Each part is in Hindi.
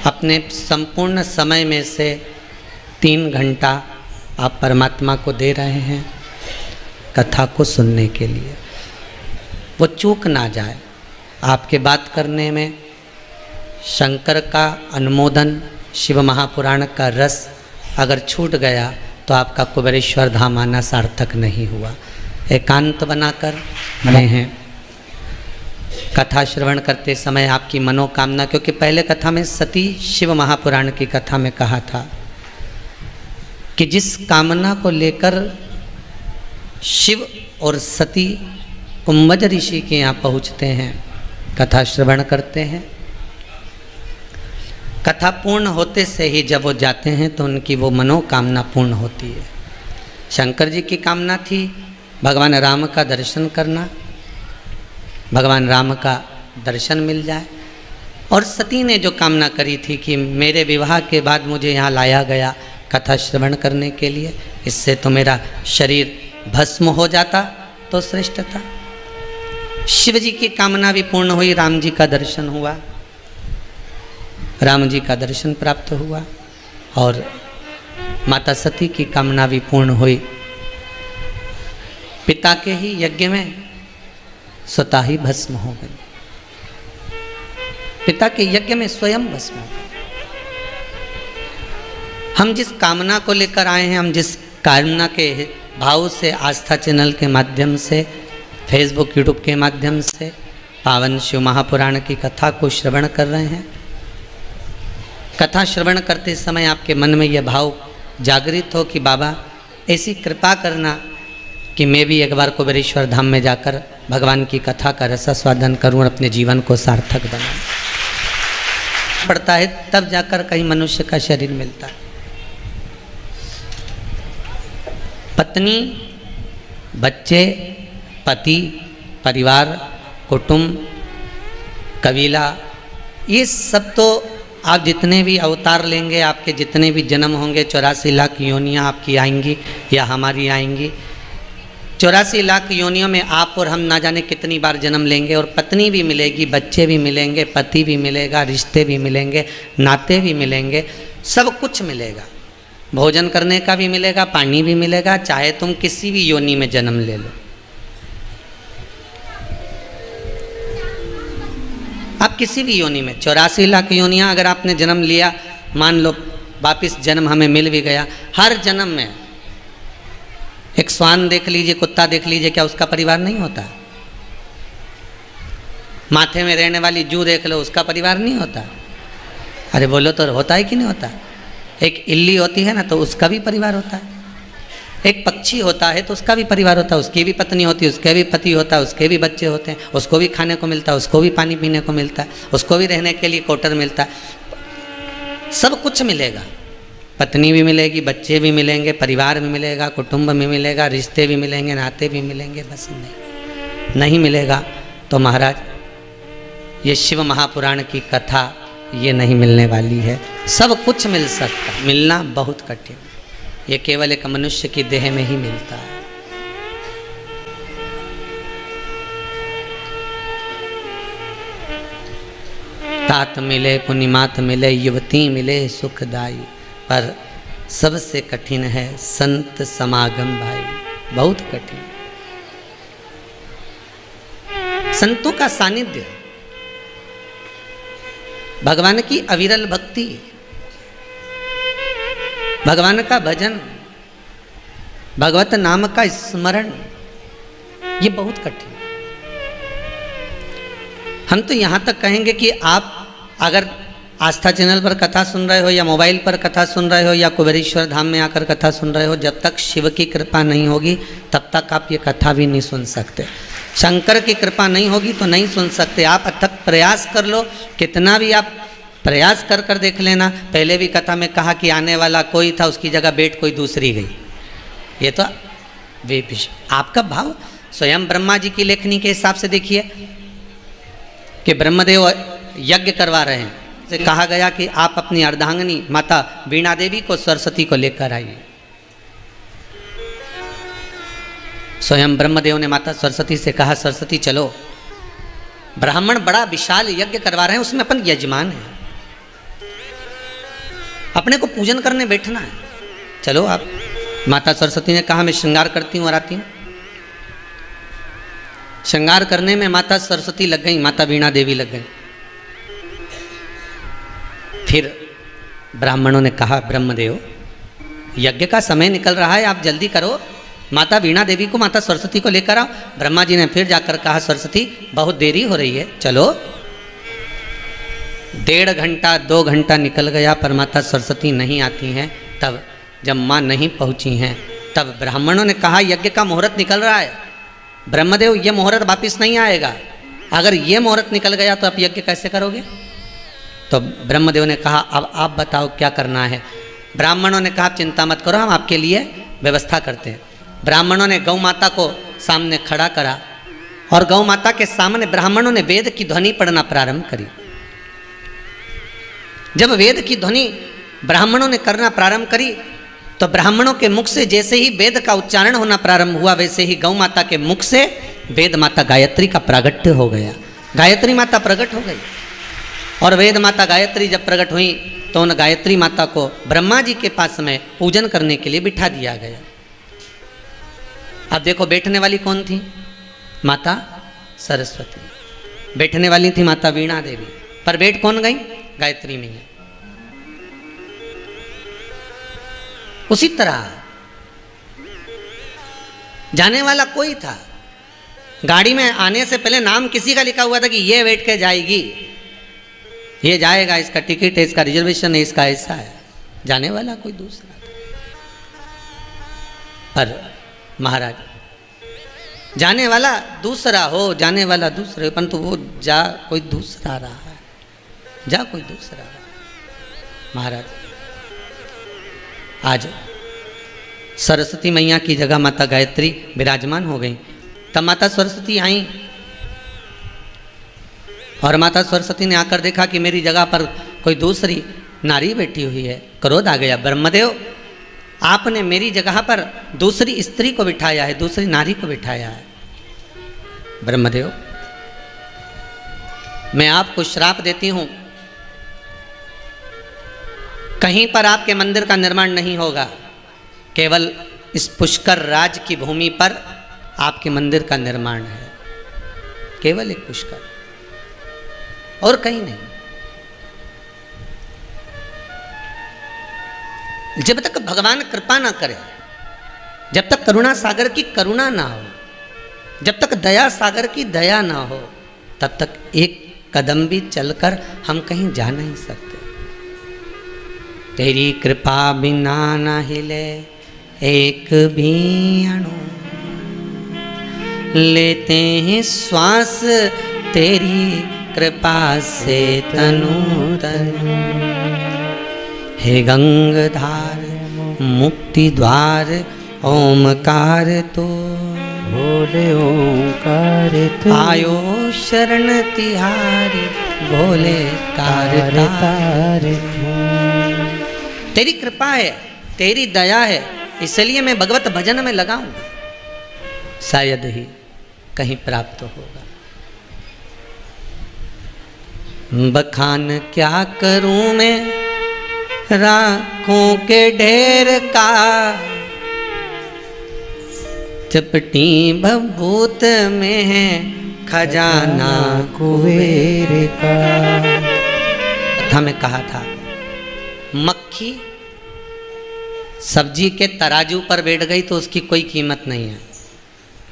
अपने संपूर्ण समय में से 3 घंटा आप परमात्मा को दे रहे हैं कथा को सुनने के लिए। वो चूक ना जाए। आपके बात करने में शंकर का अनुमोदन, शिव महापुराण का रस अगर छूट गया तो आपका कुबेरेश्वर धाम आना सार्थक नहीं हुआ। एकांत बनाकर रहे हैं। कथा श्रवण करते समय आपकी मनोकामना, क्योंकि पहले कथा में सती शिव महापुराण की कथा में कहा था कि जिस कामना को लेकर शिव और सती कुंभज ऋषि के यहाँ पहुँचते हैं, कथा श्रवण करते हैं, कथा पूर्ण होते से ही जब वो जाते हैं तो उनकी वो मनोकामना पूर्ण होती है। शंकर जी की कामना थी भगवान राम का दर्शन करना, भगवान राम का दर्शन मिल जाए, और सती ने जो कामना करी थी कि मेरे विवाह के बाद मुझे यहाँ लाया गया कथा श्रवण करने के लिए, इससे तो मेरा शरीर भस्म हो जाता तो श्रेष्ठ था। शिव जी की कामना भी पूर्ण हुई, राम जी का दर्शन हुआ, राम जी का दर्शन प्राप्त हुआ, और माता सती की कामना भी पूर्ण हुई। पिता के ही यज्ञ में स्वतः ही भस्म हो गई, पिता के यज्ञ में स्वयं भस्म हो गई। हम जिस कामना को लेकर आए हैं, हम जिस कामना के भाव से आस्था चैनल के माध्यम से, फेसबुक यूट्यूब के माध्यम से पावन शिव महापुराण की कथा को श्रवण कर रहे हैं, कथा श्रवण करते समय आपके मन में यह भाव जागृत हो कि बाबा ऐसी कृपा करना कि मैं भी एक बार कुबेरेश्वर धाम में जाकर भगवान की कथा का रसास्वादन करूं और अपने जीवन को सार्थक बनाऊं। पड़ता है तब जाकर कहीं मनुष्य का शरीर मिलता है। पत्नी, बच्चे, पति, परिवार, कुटुंब, कबीला, ये सब तो आप जितने भी अवतार लेंगे, आपके जितने भी जन्म होंगे, 84 लाख योनियाँ आपकी आएंगी या हमारी आएंगी। 84 लाख योनियों में आप और हम ना जाने कितनी बार जन्म लेंगे, और पत्नी भी मिलेगी, बच्चे भी मिलेंगे, पति भी मिलेगा, रिश्ते भी मिलेंगे, नाते भी मिलेंगे, सब कुछ मिलेगा। भोजन करने का भी मिलेगा, पानी भी मिलेगा, चाहे तुम किसी भी योनि में जन्म ले लो। आप किसी भी योनि में, 84 लाख योनियाँ अगर आपने जन्म लिया, मान लो वापिस जन्म हमें मिल भी गया, हर जन्म में एक श्वान देख लीजिए, कुत्ता देख लीजिए, क्या उसका परिवार नहीं होता? माथे में रहने वाली जू देख लो, उसका परिवार नहीं होता? अरे बोलो तो होता है कि नहीं होता? एक इल्ली होती है ना, तो उसका भी परिवार होता है। एक पक्षी होता है तो उसका भी परिवार होता है, उसकी भी पत्नी होती है, उसके भी पति होता है, उसके भी बच्चे होते हैं, उसको भी खाने को मिलता है, उसको भी पानी पीने को मिलता है, उसको भी रहने के लिए क्वार्टर मिलता है। सब कुछ मिलेगा, पत्नी भी मिलेगी, बच्चे भी मिलेंगे, परिवार भी मिलेगा, कुटुंब भी मिलेगा, रिश्ते भी मिलेंगे, नाते भी मिलेंगे। बस नहीं मिलेगा तो महाराज ये शिव महापुराण की कथा ये नहीं मिलने वाली है। सब कुछ मिल सकता, मिलना बहुत कठिन, ये केवल एक मनुष्य की देह में ही मिलता है। तात मिले, पुनिमात मिले, युवती मिले सुखदाई, पर सबसे कठिन है संत समागम भाई, बहुत कठिन। संतों का सानिध्य, भगवान की अविरल भक्ति, भगवान का भजन, भगवत नाम का स्मरण, ये बहुत कठिन। हम तो यहाँ तक कहेंगे कि आप अगर आस्था चैनल पर कथा सुन रहे हो, या मोबाइल पर कथा सुन रहे हो, या कुबेरेश्वर धाम में आकर कथा सुन रहे हो, जब तक शिव की कृपा नहीं होगी तब तक आप ये कथा भी नहीं सुन सकते। शंकर की कृपा नहीं होगी तो नहीं सुन सकते। आप अथक प्रयास कर लो, कितना भी आप प्रयास कर कर देख लेना। पहले भी कथा में कहा कि आने वाला कोई था, उसकी जगह बेट कोई दूसरी गई। ये तो आपका भाव स्वयं ब्रह्मा जी की लेखनी के हिसाब से देखिए कि ब्रह्मदेव यज्ञ करवा रहे हैं, से कहा गया कि आप अपनी अर्धांगिनी माता वीणा देवी को, सरस्वती को लेकर आइए। स्वयं ब्रह्मदेव ने माता सरस्वती से कहा, सरस्वती चलो, ब्राह्मण बड़ा विशाल यज्ञ करवा रहे हैं, उसमें अपन यजमान हैं, अपने को पूजन करने बैठना है। चलो आप, माता सरस्वती ने कहा मैं श्रृंगार करती हूँ और आती हूँ। श्रृंगार करने में माता सरस्वती लग गई, माता वीणा देवी लग गई। फिर ब्राह्मणों ने कहा ब्रह्मदेव यज्ञ का समय निकल रहा है, आप जल्दी करो, माता वीणा देवी को, माता सरस्वती को लेकर आओ। ब्रह्मा जी ने फिर जाकर कहा सरस्वती बहुत देरी हो रही है, चलो। 1.5 घंटा 2 घंटा निकल गया पर माता सरस्वती नहीं आती हैं। तब जब माँ नहीं पहुँची हैं तब ब्राह्मणों ने कहा यज्ञ का मुहूर्त निकल रहा है, ब्रह्मदेव ये मुहूर्त वापिस नहीं आएगा, अगर ये मुहूर्त निकल गया तो आप यज्ञ कैसे करोगे? तो ब्रह्मदेव ने कहा अब आप बताओ क्या करना है। ब्राह्मणों ने कहा चिंता मत करो, हम आपके लिए व्यवस्था करते हैं। ब्राह्मणों ने गौ माता को सामने खड़ा करा और गौ माता के सामने ब्राह्मणों ने वेद की ध्वनि पढ़ना प्रारंभ करी। जब वेद की ध्वनि ब्राह्मणों ने करना प्रारंभ करी तो ब्राह्मणों के मुख से जैसे ही वेद का उच्चारण होना प्रारंभ हुआ वैसे ही गौ माता के मुख से वेद माता गायत्री का प्रागट्य हो गया। गायत्री माता प्रकट हो गई और वेद माता गायत्री जब प्रकट हुई तो उन गायत्री माता को ब्रह्मा जी के पास में पूजन करने के लिए बिठा दिया गया। अब देखो बैठने वाली कौन थी? माता सरस्वती। बैठने वाली थी माता वीणा देवी, पर बैठ कौन गई? गायत्री में है। उसी तरह जाने वाला कोई था, गाड़ी में आने से पहले नाम किसी का लिखा हुआ था कि ये बैठ के जाएगी, ये जाएगा, इसका टिकट है, इसका रिजर्वेशन है, इसका ऐसा है। जाने वाला कोई दूसरा था। पर महाराज जाने वाला दूसरा हो, जाने वाला दूसरा हो, परंतु वो जा कोई दूसरा रहा है, जा कोई दूसरा रहा। महाराज आज सरस्वती मैया की जगह माता गायत्री विराजमान हो गई। तब माता सरस्वती आई और माता सरस्वती ने आकर देखा कि मेरी जगह पर कोई दूसरी नारी बैठी हुई है। क्रोध आ गया, ब्रह्मदेव आपने मेरी जगह पर दूसरी स्त्री को बिठाया है, दूसरी नारी को बिठाया है। ब्रह्मदेव मैं आपको श्राप देती हूं, कहीं पर आपके मंदिर का निर्माण नहीं होगा, केवल इस पुष्कर राज की भूमि पर आपके मंदिर का निर्माण है, केवल एक पुष्कर और कहीं नहीं। जब तक भगवान कृपा ना करे, जब तक करुणा सागर की करुणा ना हो, जब तक दया सागर की दया ना हो, तब तक एक कदम भी चलकर हम कहीं जा नहीं सकते। तेरी कृपा बिना न हिले एक भी अणु, लेते हैं श्वास तेरी कृपा से तनु तनु। हे गंगाधार मुक्ति द्वार ओमकार तो, भोले ओंकार तो, आयो शरण तिहारी भोले तार तार। तेरी कृपा है, तेरी दया है, इसलिए मैं भगवत भजन में लगाऊंगा, शायद ही कहीं प्राप्त होगा। बखान क्या करूं मैं राखों के ढेर का, चपटी भभूत में है खजाना कुबेर का। कथा में कहा था मक्खी सब्जी के तराजू पर बैठ गई तो उसकी कोई कीमत नहीं है,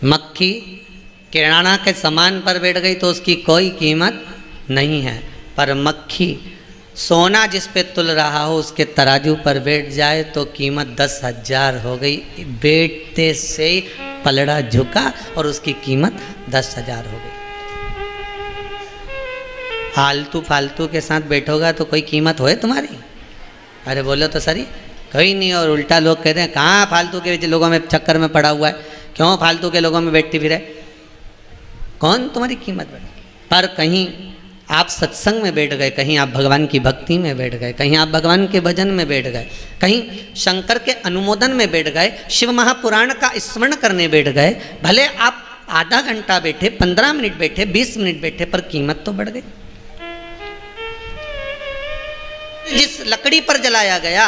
मक्खी किराना के सामान पर बैठ गई तो उसकी कोई कीमत नहीं है, पर मक्खी सोना जिस पे तुल रहा हो उसके तराजू पर बैठ जाए तो कीमत 10,000 हो गई। बैठते से ही पलड़ा झुका और उसकी कीमत 10,000 हो गई। फालतू फालतू के साथ बैठोगा तो कोई कीमत होए तुम्हारी? अरे बोलो तो सरी, कोई नहीं। और उल्टा लोग कहते हैं कहाँ फालतू के लोगों में चक्कर में पड़ा हुआ है, क्यों फालतू के लोगों में बैठती फिरे, कौन तुम्हारी कीमत बढ़े। पर कहीं आप सत्संग में बैठ गए, कहीं आप भगवान की भक्ति में बैठ गए, कहीं आप भगवान के भजन में बैठ गए, कहीं शंकर के अनुमोदन में बैठ गए, शिव महापुराण का स्मरण करने बैठ गए, भले आप आधा घंटा बैठे, 15 मिनट बैठे, 20 मिनट बैठे, पर कीमत तो बढ़ गई। जिस लकड़ी पर जलाया गया,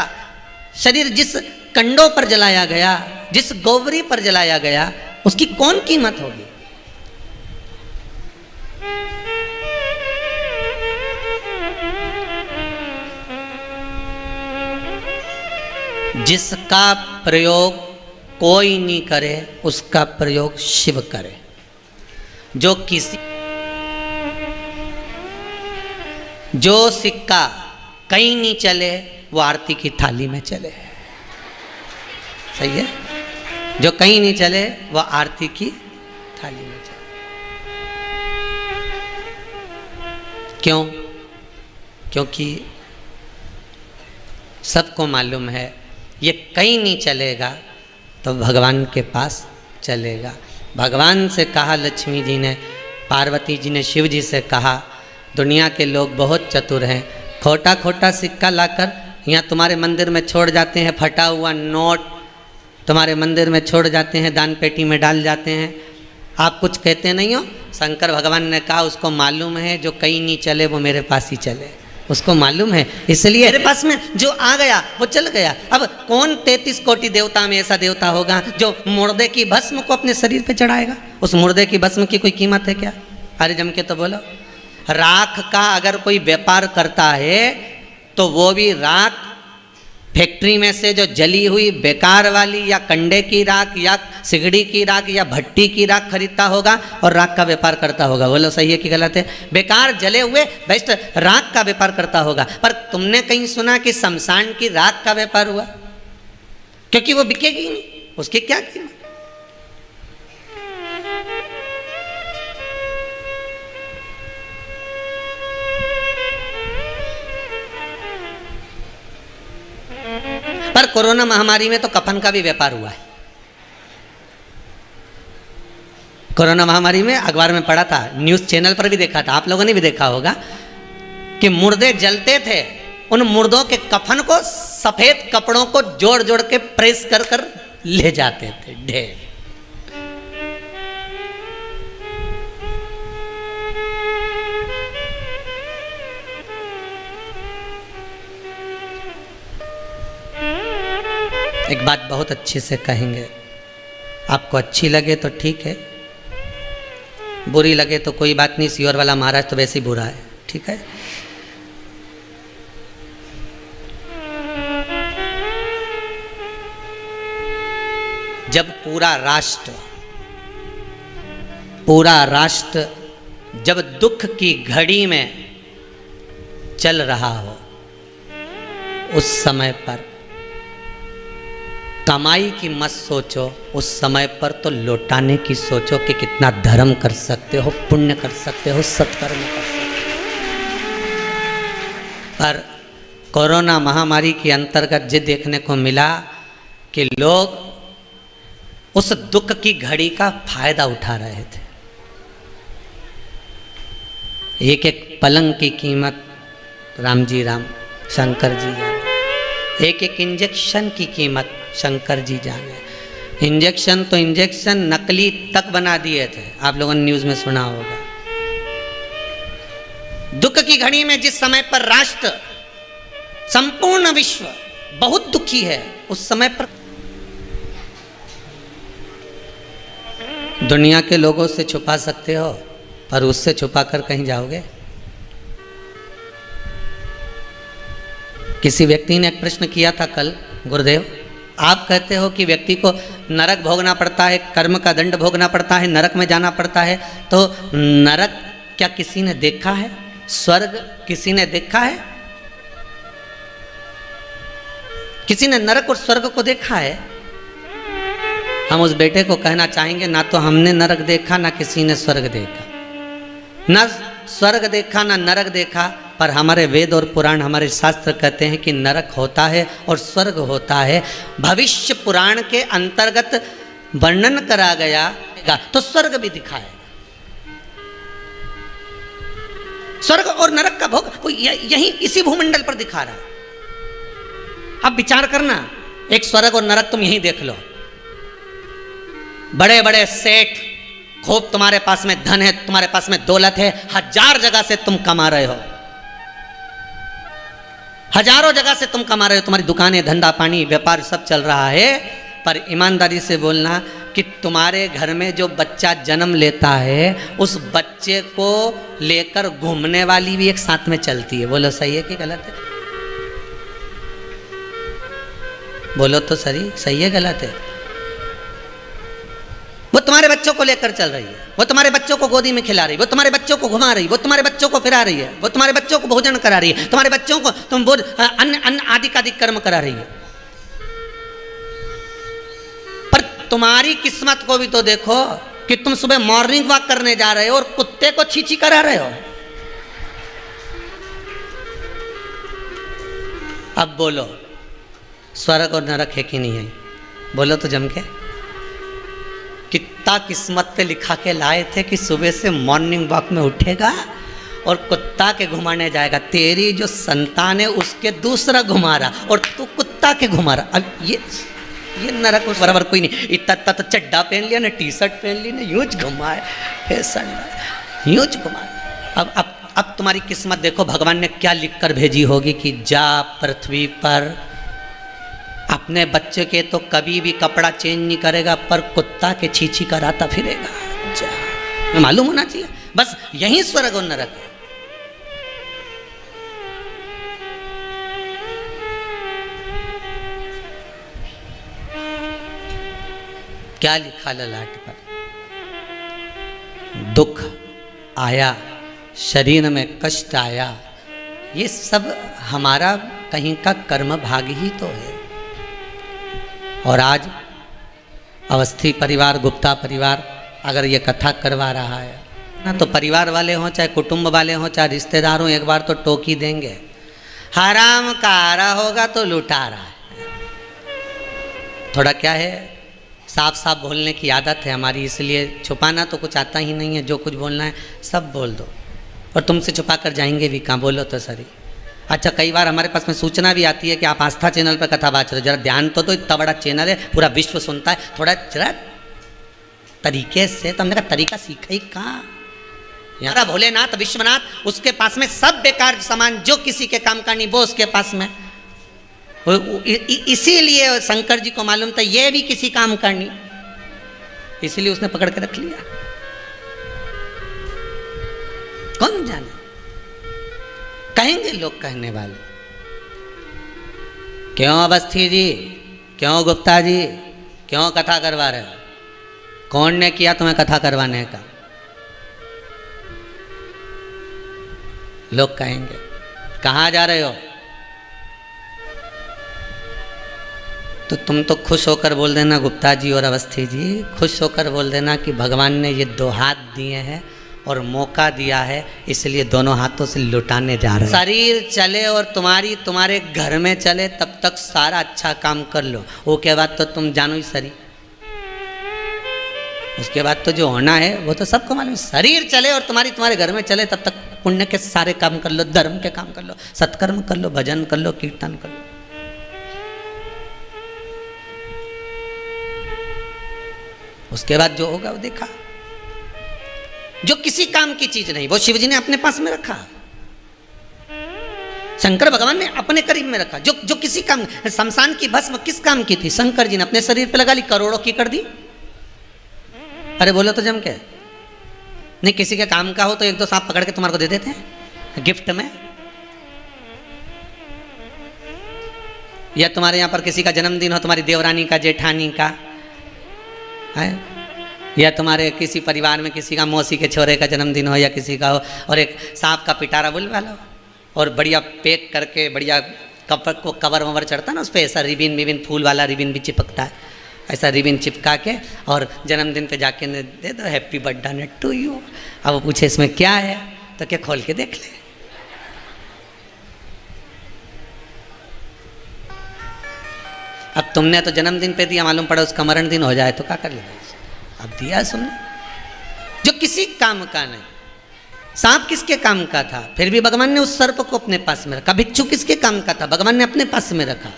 शरीर जिस कंडों पर जलाया गया, जिस गोबरी पर जलाया गया, उसकी कौन कीमत होगी? जिसका प्रयोग कोई नहीं करे उसका प्रयोग शिव करे। जो सिक्का कहीं नहीं चले वो आरती की थाली में चले। सही है? जो कहीं नहीं चले वो आरती की थाली में चले। क्यों? क्योंकि सबको मालूम है ये कहीं नहीं चलेगा तो भगवान के पास चलेगा। भगवान से कहा लक्ष्मी जी ने, पार्वती जी ने शिव जी से कहा, दुनिया के लोग बहुत चतुर हैं, खोटा खोटा सिक्का लाकर यहाँ तुम्हारे मंदिर में छोड़ जाते हैं, फटा हुआ नोट तुम्हारे मंदिर में छोड़ जाते हैं, दान पेटी में डाल जाते हैं, आप कुछ कहते नहीं हो। शंकर भगवान ने कहा उसको मालूम है जो कहीं नहीं चले वो मेरे पास ही चले, उसको मालूम है, इसलिए मेरे पास में जो आ गया वो चल गया। अब कौन 33 कोटि देवता में ऐसा देवता होगा जो मुर्दे की भस्म को अपने शरीर पे चढ़ाएगा? उस मुर्दे की भस्म की कोई कीमत है क्या? अरे जम के तो बोलो। राख का अगर कोई व्यापार करता है तो वो भी राख फैक्ट्री में से जो जली हुई बेकार वाली या कंडे की राख या सिगड़ी की राख या भट्टी की राख खरीदता होगा और राख का व्यापार करता होगा। बोलो सही है कि गलत है? बेकार जले हुए बेस्ट राख का व्यापार करता होगा। पर तुमने कहीं सुना कि शमशान की राख का व्यापार हुआ? क्योंकि वो बिकेगी नहीं, उसकी क्या कीमत। पर कोरोना महामारी में तो कफन का भी व्यापार हुआ है। कोरोना महामारी में अखबार में पढ़ा था, न्यूज़ चैनल पर भी देखा था, आप लोगों ने भी देखा होगा कि मुर्दे जलते थे, उन मुर्दों के कफन को सफेद कपड़ों को जोड़ जोड़ के प्रेस कर कर ले जाते थे ढेर। एक बात बहुत अच्छे से कहेंगे, आपको अच्छी लगे तो ठीक है, बुरी लगे तो कोई बात नहीं, सियोर वाला महाराज तो वैसे ही बुरा है, ठीक है। जब पूरा राष्ट्र जब दुख की घड़ी में चल रहा हो, उस समय पर कमाई की मत सोचो, उस समय पर तो लौटाने की सोचो कि कितना धर्म कर सकते हो, पुण्य कर सकते हो, सत्कर्म कर सकते हो। पर कोरोना महामारी के अंतर्गत ये देखने को मिला कि लोग उस दुख की घड़ी का फायदा उठा रहे थे। एक एक पलंग की कीमत राम जी राम, शंकर जी जाने, एक एक इंजेक्शन की कीमत शंकर जी जाने। इंजेक्शन तो इंजेक्शन नकली तक बना दिए थे, आप लोगों ने न्यूज़ में सुना होगा। दुख की घड़ी में जिस समय पर राष्ट्र, संपूर्ण विश्व बहुत दुखी है, उस समय पर दुनिया के लोगों से छुपा सकते हो, पर उससे छुपा कर कहीं जाओगे? किसी व्यक्ति ने एक प्रश्न किया था कल, गुरुदेव आप कहते हो कि व्यक्ति को नरक भोगना पड़ता है, कर्म का दंड भोगना पड़ता है, नरक में जाना पड़ता है, तो नरक क्या किसी ने देखा है? स्वर्ग किसी ने देखा है? किसी ने नरक और स्वर्ग को देखा है? हम उस बेटे को कहना चाहेंगे, ना तो हमने नरक देखा, ना किसी ने स्वर्ग देखा, ना स्वर्ग देखा ना नरक देखा, पर हमारे वेद और पुराण, हमारे शास्त्र कहते हैं कि नरक होता है और स्वर्ग होता है। भविष्य पुराण के अंतर्गत वर्णन करा गया तो स्वर्ग भी दिखाएगा। स्वर्ग और नरक का भोग वो यहीं इसी भूमंडल पर दिखा रहा है। अब विचार करना, एक स्वर्ग और नरक तुम यहीं देख लो। बड़े बड़े सेठ, खूब तुम्हारे पास में धन है, तुम्हारे पास में दौलत है, 1000 जगह से तुम कमा रहे हो, हजारों जगह से तुम कमा रहे हो, तुम्हारी दुकानें, धंधा पानी, व्यापार सब चल रहा है, पर ईमानदारी से बोलना कि तुम्हारे घर में जो बच्चा जन्म लेता है उस बच्चे को लेकर घूमने वाली भी एक साथ में चलती है। बोलो सही है कि गलत है? बोलो तो सही है गलत है? वो तुम्हारे बच्चों को लेकर चल रही है, वो तुम्हारे बच्चों को गोदी में खिला रही है, वो तुम्हारे बच्चों को घुमा रही है, वो तुम्हारे बच्चों को फिरा रही है, वो तुम्हारे बच्चों को भोजन करा रही है, तुम्हारे बच्चों को तुम अन्न आदि का कर्म करा रही है। पर तुम्हारी किस्मत को भी तो देखो कि तुम सुबह मॉर्निंग वॉक करने जा रहे हो और कुत्ते को छीछी करा रहे हो। अब बोलो स्वर्ग और नरक है कि नहीं है? बोलो तो जम के। कितना किस्मत पे लिखा के लाए थे कि सुबह से मॉर्निंग वॉक में उठेगा और कुत्ता के घुमाने जाएगा। तेरी जो संतान है उसके दूसरा घुमा रहा और तू कुत्ता के घुमा रहा। अब ये नरक उस बराबर कोई नहीं। इतना तो चड्डा पहन लिया ना, टी शर्ट पहन ली ना, यूज घुमाए फैशन, यूज घुमाए। अब तुम्हारी किस्मत देखो भगवान ने क्या लिख कर भेजी होगी कि जा पृथ्वी पर अपने बच्चे के तो कभी भी कपड़ा चेंज नहीं करेगा, पर कुत्ता के छीछी कराता फिरेगा। मालूम होना चाहिए, बस यही स्वर्ग और नरक है। क्या लिखा ललाट पर? दुख आया, शरीर में कष्ट आया, ये सब हमारा कहीं का कर्म भाग ही तो है। और आज अवस्थी परिवार, गुप्ता परिवार अगर ये कथा करवा रहा है ना, तो परिवार वाले हों चाहे कुटुंब वाले हों चाहे रिश्तेदार हों, एक बार तो टोकी देंगे। हराम का आ रहा होगा तो लुटा रहा है। थोड़ा क्या है, साफ साफ बोलने की आदत है हमारी, इसलिए छुपाना तो कुछ आता ही नहीं है। जो कुछ बोलना है सब बोल दो, और तुमसे छुपा कर जाएंगे भी कहाँ? बोलो तो सही। अच्छा, कई बार हमारे पास में सूचना भी आती है कि आप आस्था चैनल पर कथा बात रहे हो, जरा ध्यान तो इतना बड़ा चैनल है, पूरा विश्व सुनता है, थोड़ा जरा तरीके से। तो हमने कहा तरीका सीखा ही कहाँ? यहाँ भोलेनाथ विश्वनाथ उसके पास में सब बेकार सामान जो किसी के काम का नहीं वो उसके पास में। इसीलिए शंकर जी को मालूम था ये भी किसी काम का नहीं, इसीलिए उसने पकड़ के रख लिया। कौन जाने, कहेंगे लोग कहने वाले, क्यों अवस्थी जी, क्यों गुप्ता जी, क्यों कथा करवा रहे हो? कौन ने किया तुम्हें कथा करवाने का? लोग कहेंगे। कहाँ जा रहे हो? तो तुम तो खुश होकर बोल देना गुप्ता जी और अवस्थी जी, खुश होकर बोल देना कि भगवान ने ये दो हाथ दिए हैं और मौका दिया है, इसलिए दोनों हाथों से लुटाने जा रहे हैं। शरीर चले और तुम्हारे घर में चले तब तक सारा अच्छा काम कर लो, वो के बाद तो तुम जानो ही सरी। उसके बाद तो जो होना है वो तो सबको मालूम। शरीर चले और तुम्हारे घर में चले तब तक पुण्य के सारे काम कर लो, धर्म के काम कर लो, सत्कर्म कर लो, भजन कर लो, कीर्तन कर लो। उसके बाद जो होगा वो देखा। जो किसी काम की चीज नहीं वो शिवजी ने अपने पास में रखा, शंकर भगवान ने अपने करीब में रखा। जो किसी काम, शमशान की भस्म किस काम की थी? शंकर जी ने अपने शरीर पे लगा ली, करोड़ों की कर दी। अरे बोलो तो जम के। नहीं किसी के काम का हो तो एक दो सांप पकड़ के तुम्हारे को दे देते हैं गिफ्ट में। या तुम्हारे यहाँ पर किसी का जन्मदिन हो, तुम्हारी देवरानी का, जेठानी का है, या तुम्हारे किसी परिवार में किसी का मौसी के छोरे का जन्मदिन हो या किसी का हो, और एक सांप का पिटारा बुलवा लो और बढ़िया पैक करके बढ़िया कवर ववर चढ़ता ना उस पर, ऐसा रिबिन फूल वाला रिबिन भी चिपकता है, ऐसा रिबिन चिपका के और जन्मदिन पे जाके दे दो, हैप्पी बर्थडे टू यू। अब वो पूछे इसमें क्या है तो क्या खोल के देख ले। अब तुमने तो जन्मदिन पे दिया, मालूम पड़ा उसका मरण दिन हो जाए तो क्या कर लेगा? अब दिया सुनने। जो किसी काम का नहीं। सांप किसके काम का था? फिर भी भगवान ने उस सर्प को अपने पास में रखा। भिक्षु किसके काम का था? भगवान ने अपने पास में रखा।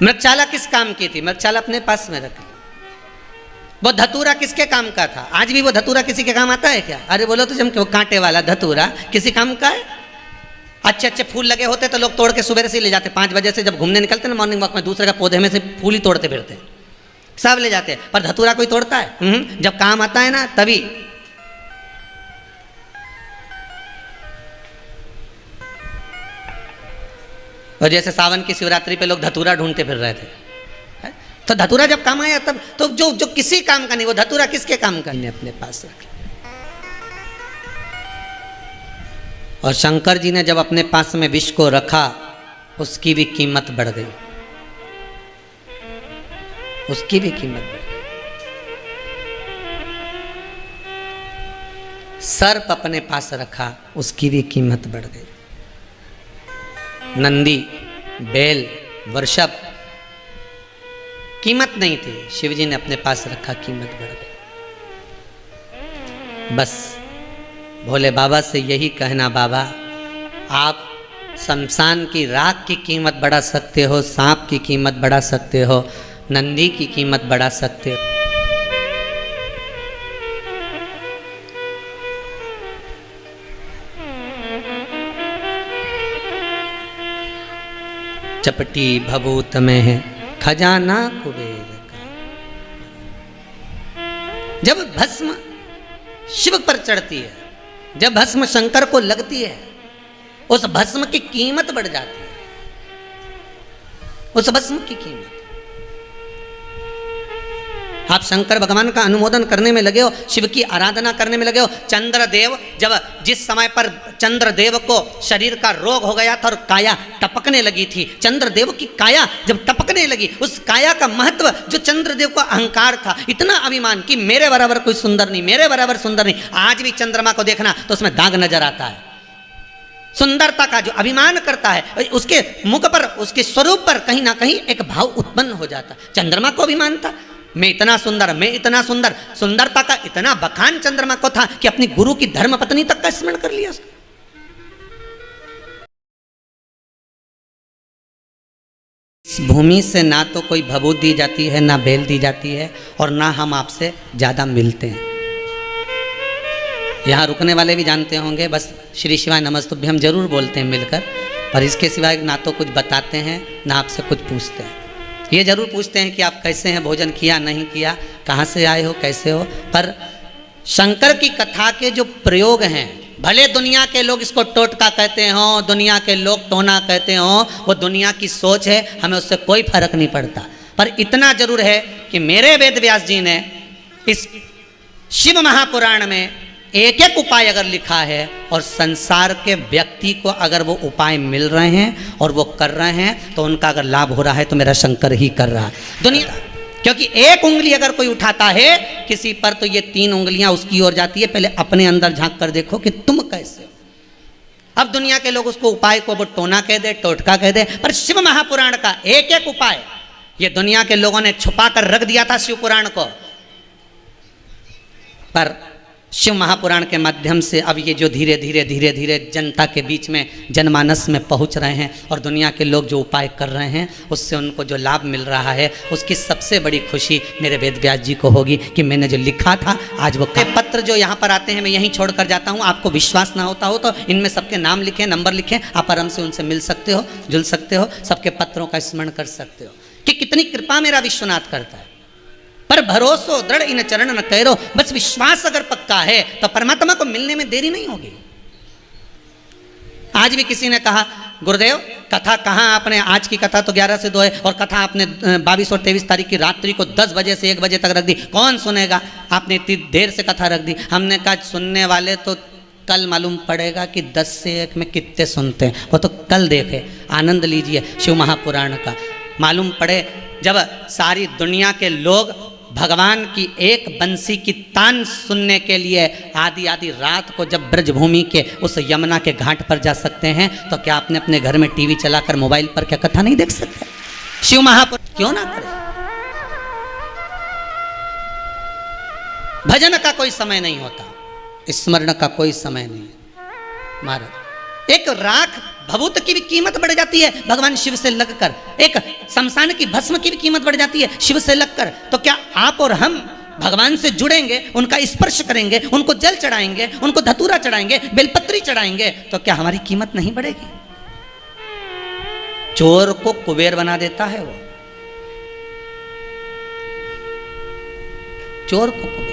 मृगशाला किस काम की थी? मृगशाला अपने पास में रखी। वो धतूरा किसके काम का था? आज भी वो धतूरा किसी के काम आता है क्या? अरे बोलो तो जम के, वो कांटे वाला धतूरा किसी काम का है? अच्छे अच्छे फूल लगे होते तो लोग तोड़ के सुबह से ही ले जाते, 5 बजे से जब घूमने निकलते ना मॉर्निंग वॉक में, दूसरे का पौधे में से फूल ही तोड़ते फिरते, सब ले जाते। पर धतूरा कोई तोड़ता है? जब काम आता है ना तभी। और जैसे सावन की शिवरात्रि पे लोग धतूरा ढूंढते फिर रहे थे, तो धतूरा जब काम आया तब तो जो किसी काम का नहीं, वो धतूरा किसके काम का? ने अपने पास रख। और शंकर जी ने जब अपने पास में विष को रखा, उसकी भी कीमत बढ़ गई, उसकी भी कीमत बढ़ गई। सर्प अपने पास रखा, उसकी भी कीमत बढ़ गई। नंदी, बैल, वृषभ, कीमत नहीं थी, शिवजी ने अपने पास रखा, कीमत बढ़ गई। बस भोले बाबा से यही कहना, बाबा आप शमशान की राख की कीमत बढ़ा सकते हो, सांप की कीमत बढ़ा सकते हो, नंदी की कीमत बढ़ा सकते हो। चपटी भभूत में है खजाना कुबेर का। जब भस्म शिव पर चढ़ती है, जब भस्म शंकर को लगती है, उस भस्म की कीमत बढ़ जाती है, उस भस्म की कीमत। आप शंकर भगवान का अनुमोदन करने में लगे हो, शिव की आराधना करने में लगे हो। चंद्रदेव, जब जिस समय पर चंद्रदेव को शरीर का रोग हो गया था और काया टपकने लगी थी, चंद्रदेव की काया जब टपकने लगी, उस काया का महत्व, जो चंद्रदेव का अहंकार था, इतना अभिमान कि मेरे बराबर कोई सुंदर नहीं, मेरे बराबर सुंदर नहीं। आज भी चंद्रमा को देखना तो उसमें दाग नजर आता है, सुंदरता का जो अभिमान करता है, उसके मुख पर, उसके स्वरूप पर कहीं ना कहीं एक भाव उत्पन्न हो जाता। चंद्रमा को अभिमान था, मैं इतना सुंदर, मैं इतना सुंदर। सुंदरता का इतना बखान चंद्रमा को था कि अपनी गुरु की धर्म पत्नी तक का स्मरण कर लिया उसने। इस भूमि से ना तो कोई भभूत दी जाती है, ना बेल दी जाती है, और ना हम आपसे ज्यादा मिलते हैं। यहाँ रुकने वाले भी जानते होंगे, बस श्री शिवाय नमस्तुभ्यं हम जरूर बोलते हैं मिलकर, पर इसके सिवाय ना तो कुछ बताते हैं, ना आपसे कुछ पूछते हैं। ये जरूर पूछते हैं कि आप कैसे हैं, भोजन किया नहीं किया, कहाँ से आए हो, कैसे हो। पर शंकर की कथा के जो प्रयोग हैं, भले दुनिया के लोग इसको टोटका कहते हो, दुनिया के लोग टोना कहते हो, वो दुनिया की सोच है, हमें उससे कोई फर्क नहीं पड़ता। पर इतना जरूर है कि मेरे वेद व्यास जी ने इस शिव महापुराण में एक एक उपाय अगर लिखा है, और संसार के व्यक्ति को अगर वो उपाय मिल रहे हैं और वो कर रहे हैं, तो उनका अगर लाभ हो रहा है तो मेरा शंकर ही कर रहा है। दुनिया, क्योंकि एक उंगली अगर कोई उठाता है किसी पर, तो ये 3 उंगलियां उसकी ओर जाती है। पहले अपने अंदर झांक कर देखो कि तुम कैसे हो। अब दुनिया के लोग उसको उपाय को वो टोना कह दे, टोटका कह दे, पर शिव महापुराण का एक एक उपाय ये दुनिया के लोगों ने छुपा कर रख दिया था शिव पुराण को। पर शिव महापुराण के माध्यम से अब ये जो धीरे धीरे जनता के बीच में, जनमानस में पहुंच रहे हैं, और दुनिया के लोग जो उपाय कर रहे हैं, उससे उनको जो लाभ मिल रहा है, उसकी सबसे बड़ी खुशी मेरे वेद व्यास जी को होगी कि मैंने जो लिखा था आज वो पत्र जो यहाँ पर आते हैं मैं यहीं छोड़ कर जाता हूँ। आपको विश्वास ना होता हो तो इनमें सबके नाम लिखें, नंबर लिखें, आप आराम से उनसे मिल सकते हो, जुल सकते हो, सबके पत्रों का स्मरण कर सकते हो कि कितनी कृपा मेरा विश्वनाथ करता है। पर भरोसो दृढ़ इन चरण न करो, बस विश्वास अगर पक्का है तो परमात्मा को मिलने में देरी नहीं होगी। आज भी किसी ने कहा, गुरुदेव कथा कहाँ आपने, आज की कथा तो 11 से 2 है, और कथा आपने 22 और 23 तारीख की रात्रि को 10 बजे से 1 बजे तक रख दी, कौन सुनेगा, आपने इतनी देर से कथा रख दी। हमने कहा सुनने वाले तो कल मालूम पड़ेगा कि 10 से 1 में कितने सुनते हैं, वो तो कल देखे, आनंद लीजिए शिव महापुराण का। मालूम पड़े जब सारी दुनिया के लोग भगवान की एक बंसी की तान सुनने के लिए आधी आधी रात को जब ब्रजभूमि के उस यमुना के घाट पर जा सकते हैं, तो क्या आपने अपने घर में टीवी चलाकर मोबाइल पर क्या कथा नहीं देख सकते? शिव महापुराण क्यों ना करें? भजन का कोई समय नहीं होता, स्मरण का कोई समय नहीं है महाराज। एक राख भभूत की भी कीमत बढ़ जाती है भगवान शिव से लगकर, एक शमशान की भस्म की भी कीमत बढ़ जाती है शिव से लगकर। तो क्या आप और हम भगवान से जुड़ेंगे, उनका स्पर्श करेंगे, उनको जल चढ़ाएंगे, उनको धतूरा चढ़ाएंगे, बेलपत्री चढ़ाएंगे, तो क्या हमारी कीमत नहीं बढ़ेगी? चोर को कुबेर बना देता है वो, चोर को कुबेर।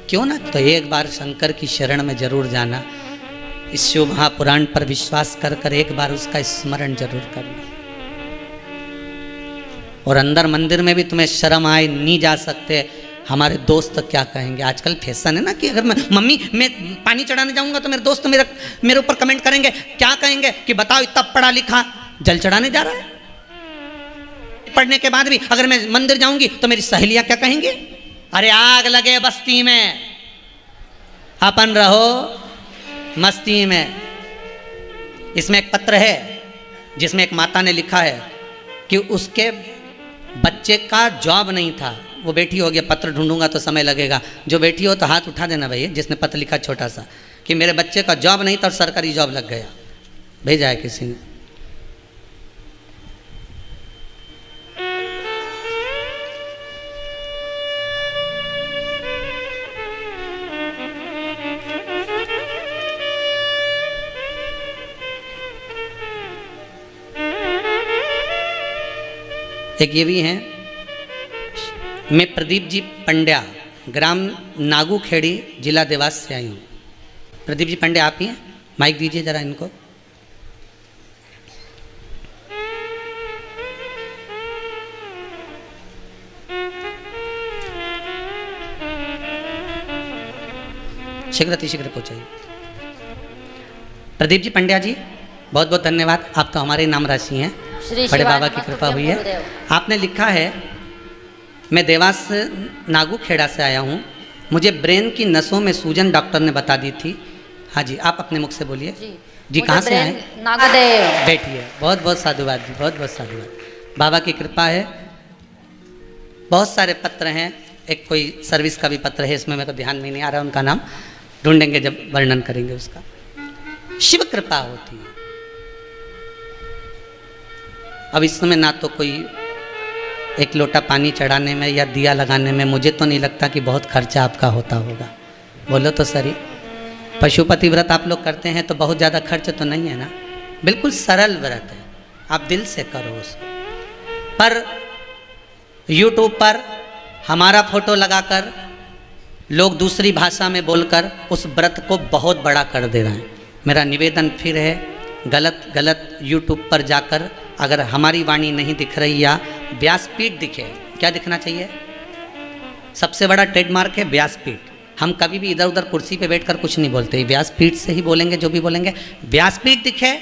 क्यों ना, तो एक बार शंकर की शरण में जरूर जाना, इस शिव महापुराण पर विश्वास कर कर एक बार उसका स्मरण जरूर करना। और अंदर मंदिर में भी तुम्हें शर्म आए, नहीं जा सकते, हमारे दोस्त क्या कहेंगे? आजकल फैशन है ना कि अगर मम्मी मैं पानी चढ़ाने जाऊंगा तो मेरे दोस्त मेरे ऊपर कमेंट करेंगे, क्या कहेंगे कि बताओ इतना पढ़ा लिखा जल चढ़ाने जा रहा है। पढ़ने के बाद भी अगर मैं मंदिर जाऊंगी तो मेरी सहेलियां क्या कहेंगी? अरे आग लगे बस्ती में, अपन रहो मस्ती में। इसमें एक पत्र है जिसमें एक माता ने लिखा है कि उसके बच्चे का जॉब नहीं था, वो बेटी हो गया, पत्र ढूंढूंगा तो समय लगेगा। जो बेटी हो तो हाथ उठा देना भाई, जिसने पत्र लिखा छोटा सा कि मेरे बच्चे का जॉब नहीं था और सरकारी जॉब लग गया, भेजा है किसी ने। एक ये भी हैं, मैं प्रदीप जी पंड्या, ग्राम नागूखेड़ी, जिला देवास से आई हूँ। प्रदीप जी पंड्या आप ही हैं? माइक दीजिए जरा इनको। शीघ्र पहुँचाइए। प्रदीप जी पंड्या जी, बहुत बहुत धन्यवाद, आप तो हमारे नाम राशि हैं, बड़े बाबा की कृपा हुई है। आपने लिखा है, मैं देवास नागूखेड़ा से आया हूँ, मुझे ब्रेन की नसों में सूजन डॉक्टर ने बता दी थी। हाँ जी, आप अपने मुख से बोलिए जी। कहाँ से आए? नागदेव। बैठिए। बहुत बहुत साधुवाद जी, बहुत बहुत साधुवाद, बाबा की कृपा है। बहुत सारे पत्र हैं, एक कोई सर्विस का भी पत्र है, इसमें मेरे को ध्यान में नहीं आ रहा उनका नाम, ढूंढेंगे जब वर्णन करेंगे उसका। शिव कृपा होती है। अब इस समय ना तो कोई एक लोटा पानी चढ़ाने में या दिया लगाने में, मुझे तो नहीं लगता कि बहुत खर्चा आपका होता होगा, बोलो तो सही। पशुपति व्रत आप लोग करते हैं तो बहुत ज़्यादा खर्च तो नहीं है ना, बिल्कुल सरल व्रत है, आप दिल से करो उसको। पर YouTube पर हमारा फोटो लगाकर लोग दूसरी भाषा में बोलकर उस व्रत को बहुत बड़ा कर दे रहे हैं। मेरा निवेदन फिर है, गलत YouTube पर जाकर अगर हमारी वाणी नहीं दिख रही या व्यासपीठ दिखे, क्या दिखना चाहिए? सबसे बड़ा ट्रेडमार्क है व्यासपीठ। हम कभी भी इधर उधर कुर्सी पे बैठकर कुछ नहीं बोलते, व्यासपीठ से ही बोलेंगे जो भी बोलेंगे। व्यासपीठ दिखे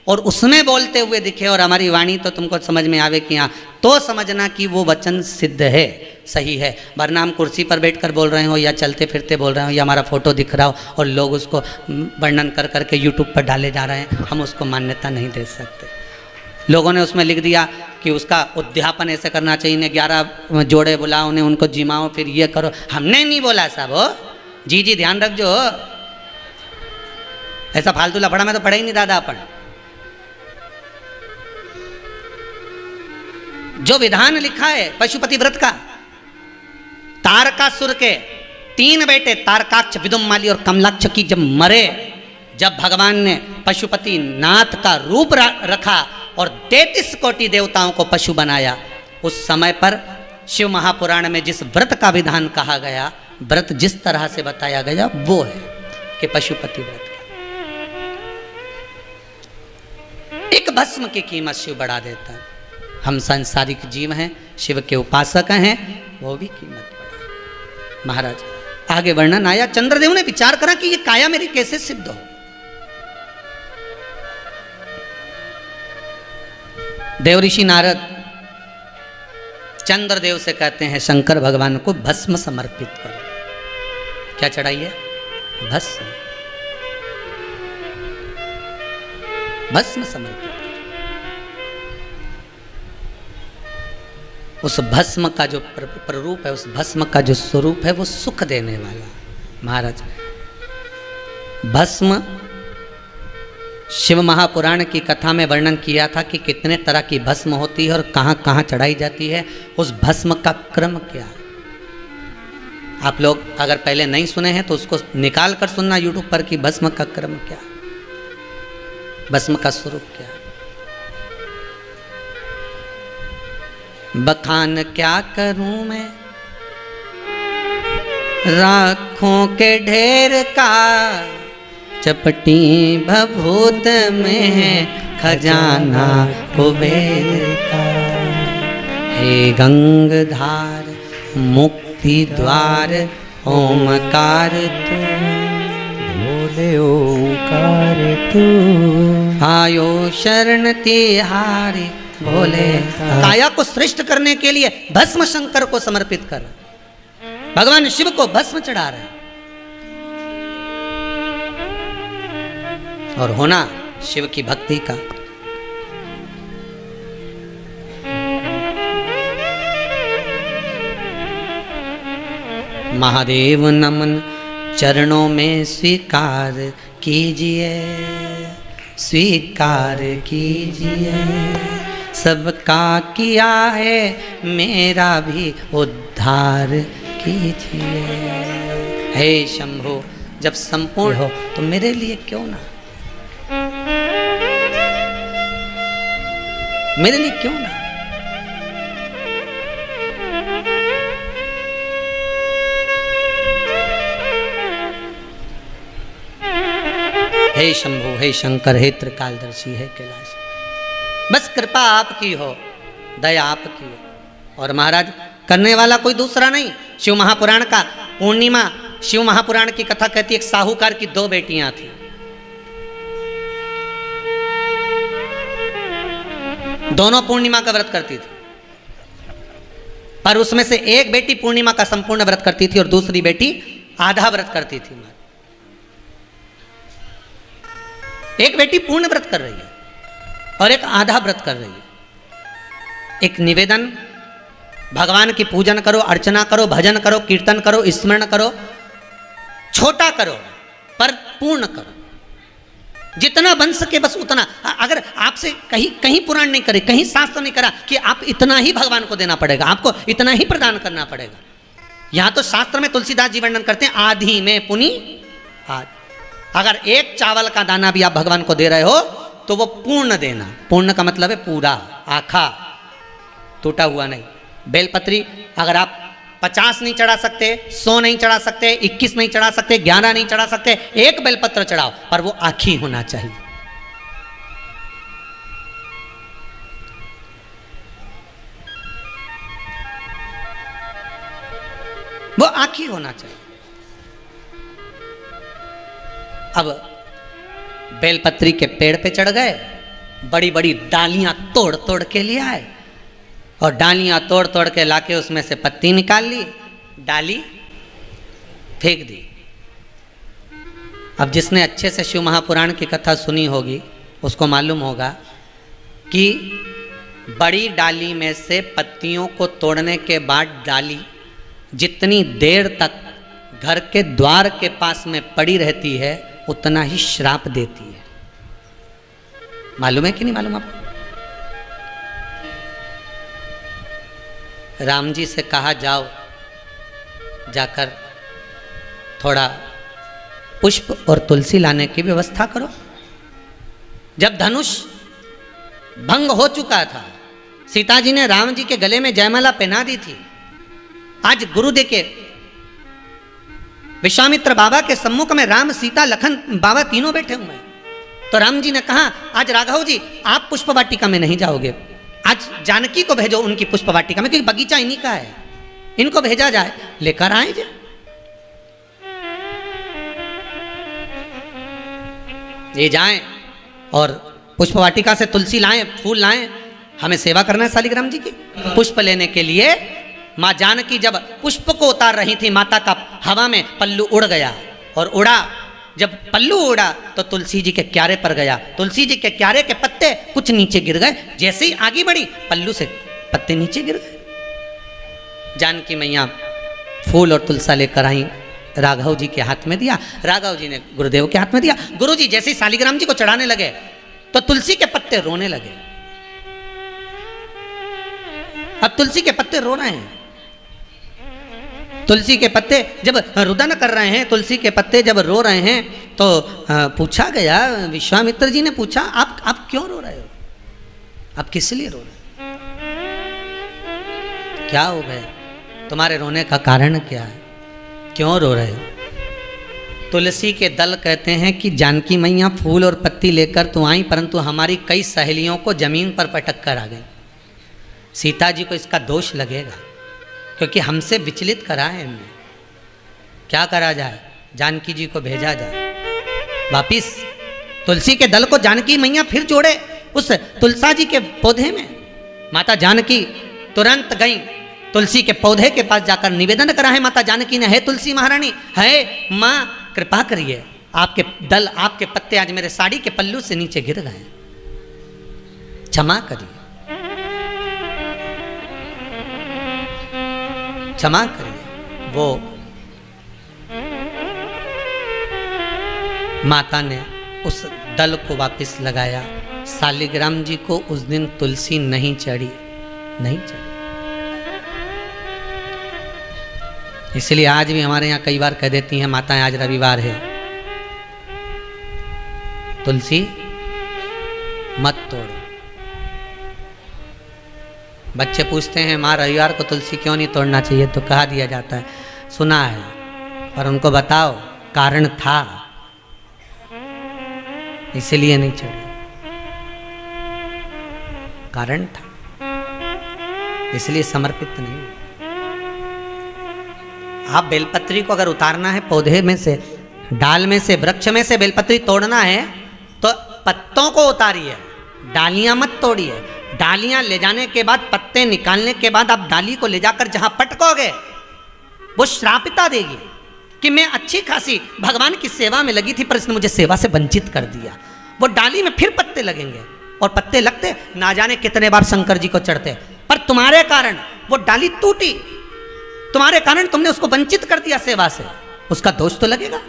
और उसमें बोलते हुए दिखे और हमारी वाणी तो तुमको समझ में आवे कि हाँ, तो समझना कि वो वचन सिद्ध है, सही है। वरना हम कुर्सी पर बैठकर बोल रहे हो या चलते फिरते बोल रहे हो या हमारा फोटो दिख रहा हो और लोग उसको वर्णन कर करके यूट्यूब पर डाले जा रहे हैं, हम उसको मान्यता नहीं दे सकते। लोगों ने उसमें लिख दिया कि उसका उद्यापन ऐसे करना चाहिए, 11 जोड़े बुलाओ उन्हें, उनको जिमाओ, फिर ये करो। हमने नहीं बोला साहब, हो जी जी ध्यान रख जो, ऐसा फालतू लफड़ा में तो पड़ा ही नहीं दादा अपन। जो विधान लिखा है पशुपति व्रत का, तारकासुर के 3 बेटे तारकाक्ष, विदुम्माली और कमलाक्ष की जब मरे, जब भगवान ने पशुपति नाथ का रूप रखा और 33 कोटि देवताओं को पशु बनाया, उस समय पर शिव महापुराण में जिस व्रत का विधान कहा गया, व्रत जिस तरह से बताया गया वो है कि पशुपति व्रत का एक भस्म की कीमत शिव बढ़ा देता है। हम सांसारिक जीव हैं, शिव के उपासक हैं, वो भी कीमत बढ़ा। महाराज आगे वर्णन आया, चंद्रदेव ने विचार करा कि ये काया मेरी कैसे सिद्ध हो। देव ऋषि नारद चंद्रदेव से कहते हैं, शंकर भगवान को भस्म समर्पित करो। क्या चढ़ाइए? भस्म। भस्म समर्पित। उस भस्म का जो प्ररूप है, उस भस्म का जो स्वरूप है, वो सुख देने वाला। महाराज भस्म शिव महापुराण की कथा में वर्णन किया था कि कितने तरह की भस्म होती है और कहाँ कहाँ चढ़ाई जाती है, उस भस्म का क्रम क्या है। आप लोग अगर पहले नहीं सुने हैं तो उसको निकाल कर सुनना यूट्यूब पर कि भस्म का क्रम क्या, भस्म का स्वरूप क्या। बखान क्या करूं मैं राखों के ढेर का, चपटी भभूत में है खजाना कुबेर का। हे गंगधार मुक्ति द्वार ओमकार तू, बोले ओंकार तू। आयो शरण तिहारी भोले। काया को श्रेष्ठ करने के लिए भस्म शंकर को समर्पित कर, भगवान शिव को भस्म चढ़ा रहे हैं। और होना शिव की भक्ति का। महादेव नमन चरणों में स्वीकार कीजिए, स्वीकार कीजिए। सबका किया है मेरा भी उद्धार कीजिए। हे शंभो, जब संपूर्ण हो तो मेरे लिए क्यों ना, मेरे लिए क्यों ना। हे शंभु, हे शंकर, हे त्रिकालदर्शी, हे कैलाश, बस कृपा आपकी हो, दया आपकी हो। और महाराज करने वाला कोई दूसरा नहीं। शिव महापुराण का पूर्णिमा, शिव महापुराण की कथा कहती है एक साहूकार की 2 बेटियां थी। दोनों पूर्णिमा का व्रत करती थी, पर उसमें से एक बेटी पूर्णिमा का संपूर्ण व्रत करती थी और दूसरी बेटी आधा व्रत करती थी। एक बेटी पूर्ण व्रत कर रही है और एक आधा व्रत कर रही है। एक निवेदन, भगवान की पूजन करो, अर्चना करो, भजन करो, कीर्तन करो, स्मरण करो, छोटा करो पर पूर्ण करो, जितना बन सके बस उतना। अगर आपसे कहीं पुराण नहीं करे, कहीं शास्त्र नहीं करा कि आप इतना ही भगवान को देना पड़ेगा, आपको इतना ही प्रदान करना पड़ेगा। यहां तो शास्त्र में तुलसीदास जी वर्णन करते हैं आधी में पुनि आध। अगर एक चावल का दाना भी आप भगवान को दे रहे हो तो वो पूर्ण देना। पूर्ण का मतलब है पूरा, आखा, टूटा हुआ नहीं। बेलपत्री अगर आप 50 नहीं चढ़ा सकते, 100 नहीं चढ़ा सकते, 21 नहीं चढ़ा सकते, 11 नहीं चढ़ा सकते, एक बेलपत्र चढ़ाओ पर वो आखी होना चाहिए। वो आखी होना चाहिए। अब बेलपत्री के पेड़ पे चढ़ गए, बड़ी बड़ी डालियां तोड़ तोड़ के ले आए और डालियां तोड़ तोड़ के लाके उसमें से पत्ती निकाल ली, डाली फेंक दी। अब जिसने अच्छे से शिव महापुराण की कथा सुनी होगी उसको मालूम होगा कि बड़ी डाली में से पत्तियों को तोड़ने के बाद डाली जितनी देर तक घर के द्वार के पास में पड़ी रहती है उतना ही श्राप देती है। मालूम है कि नहीं मालूम आपको? राम जी से कहा जाओ, जाकर थोड़ा पुष्प और तुलसी लाने की व्यवस्था करो। जब धनुष भंग हो चुका था, सीता जी ने राम जी के गले में जयमाला पहना दी थी। आज गुरुदेव के विश्वामित्र बाबा के सम्मुख में राम, सीता, लखन बाबा तीनों बैठे हुए हैं। तो राम जी ने कहा आज राघव जी आप पुष्प वाटिका में नहीं जाओगे, आज जानकी को भेजो उनकी पुष्प वाटिका में, क्योंकि बगीचा इन्हीं का है, इनको भेजा जाए, लेकर आए जाए। ये जाएं और पुष्प वाटिका से तुलसी लाएं, फूल लाएं, हमें सेवा करना है शालिग्राम जी की। पुष्प लेने के लिए माँ जानकी जब पुष्प को उतार रही थी, माता का हवा में पल्लू उड़ गया और उड़ा, जब पल्लू उड़ा तो तुलसी जी के क्यारे पर गया। तुलसी जी के क्यारे के पत्ते कुछ नीचे गिर गए, जैसे ही आगे बढ़ी पल्लू से पत्ते नीचे गिर गए। जानकी मैया फूल और तुलसा लेकर आई, राघव जी के हाथ में दिया, राघव जी ने गुरुदेव के हाथ में दिया। गुरु जी जैसे ही शालिग्राम जी को चढ़ाने लगे तो तुलसी के पत्ते रोने लगे। अब तुलसी के पत्ते रो रहे हैं। तुलसी के पत्ते जब रुदन कर रहे हैं, तुलसी के पत्ते जब रो रहे हैं तो पूछा गया, विश्वामित्र जी ने पूछा, आप क्यों रो रहे हो? आप किस लिए रो रहे हो? क्या हो गया? तुम्हारे रोने का कारण क्या है? क्यों रो रहे हो? तुलसी के दल कहते हैं कि जानकी मैया फूल और पत्ती लेकर तो आई, परंतु हमारी कई सहेलियों को जमीन पर पटक कर आ गई। सीता जी को इसका दोष लगेगा क्योंकि हमसे विचलित करा है हमने। क्या करा जाए? जानकी जी को भेजा जाए वापिस। तुलसी के दल को जानकी मैया फिर जोड़े उस तुलसा जी के पौधे में। माता जानकी तुरंत गई तुलसी के पौधे के पास जाकर निवेदन करा है माता जानकी ने, है तुलसी महारानी, है माँ कृपा करिए, आपके दल आपके पत्ते आज मेरे साड़ी के पल्लू से नीचे गिर गए, क्षमा करिए, क्षमा करिए। वो माता ने उस दल को वापस लगाया। शालिग्राम जी को उस दिन तुलसी नहीं चढ़ी, नहीं चढ़ी। इसलिए आज भी हमारे यहाँ कई बार कह देती हैं माताएं, आज रविवार है, तुलसी मत तोड़ो। बच्चे पूछते हैं माँ रविवार को तुलसी क्यों नहीं तोड़ना चाहिए, तो कहा दिया जाता है सुना है, पर उनको बताओ कारण था, इसलिए नहीं चढ़ी, कारण था, इसलिए समर्पित नहीं। आप बेलपत्री को अगर उतारना है पौधे में से, डाल में से, वृक्ष में से बेलपत्री तोड़ना है तो पत्तों को उतारिए, डालियां मत तोड़िए। डालियां ले जाने के बाद, पत्ते निकालने के बाद आप डाली को ले जाकर जहां पटकोगे वो श्रापिता देगी कि मैं अच्छी खासी भगवान की सेवा में लगी थी पर इसने मुझे सेवा से वंचित कर दिया। वो डाली में फिर पत्ते लगेंगे और पत्ते लगते ना जाने कितने बार शंकर जी को चढ़ते, पर तुम्हारे कारण वो डाली टूटी, तुम्हारे कारण तुमने उसको वंचित कर दिया सेवा से, उसका दोष तो लगेगा।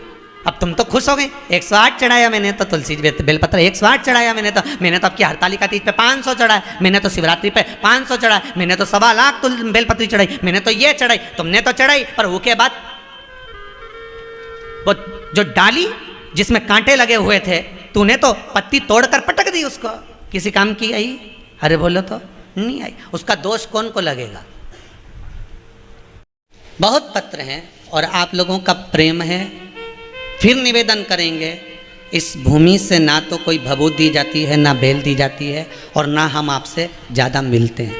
अब तुम तो खुश हो गए, 108 चढ़ाया मैंने तो तुलसी बेलपत्र, 108 चढ़ाया मैंने तो आपकी हरतालिका तीज पे 500 चढ़ाया, मैंने तो शिवरात्रि पे 500 चढ़ाया, मैंने तो 1.25 लाख बेलपत्री चढ़ाई, मैंने तो ये चढ़ाई, तुमने तो चढ़ाई, पर वो के बाद वो जो डाली जिसमें कांटे लगे हुए थे, तूने तो पत्ती तोड़कर पटक दी, उसको किसी काम की आई? अरे बोलो तो नहीं आई, उसका दोष कौन को लगेगा? बहुत पत्र हैं और आप लोगों का प्रेम है, फिर निवेदन करेंगे, इस भूमि से ना तो कोई भभूत दी जाती है, ना बेल दी जाती है, और ना हम आपसे ज़्यादा मिलते हैं।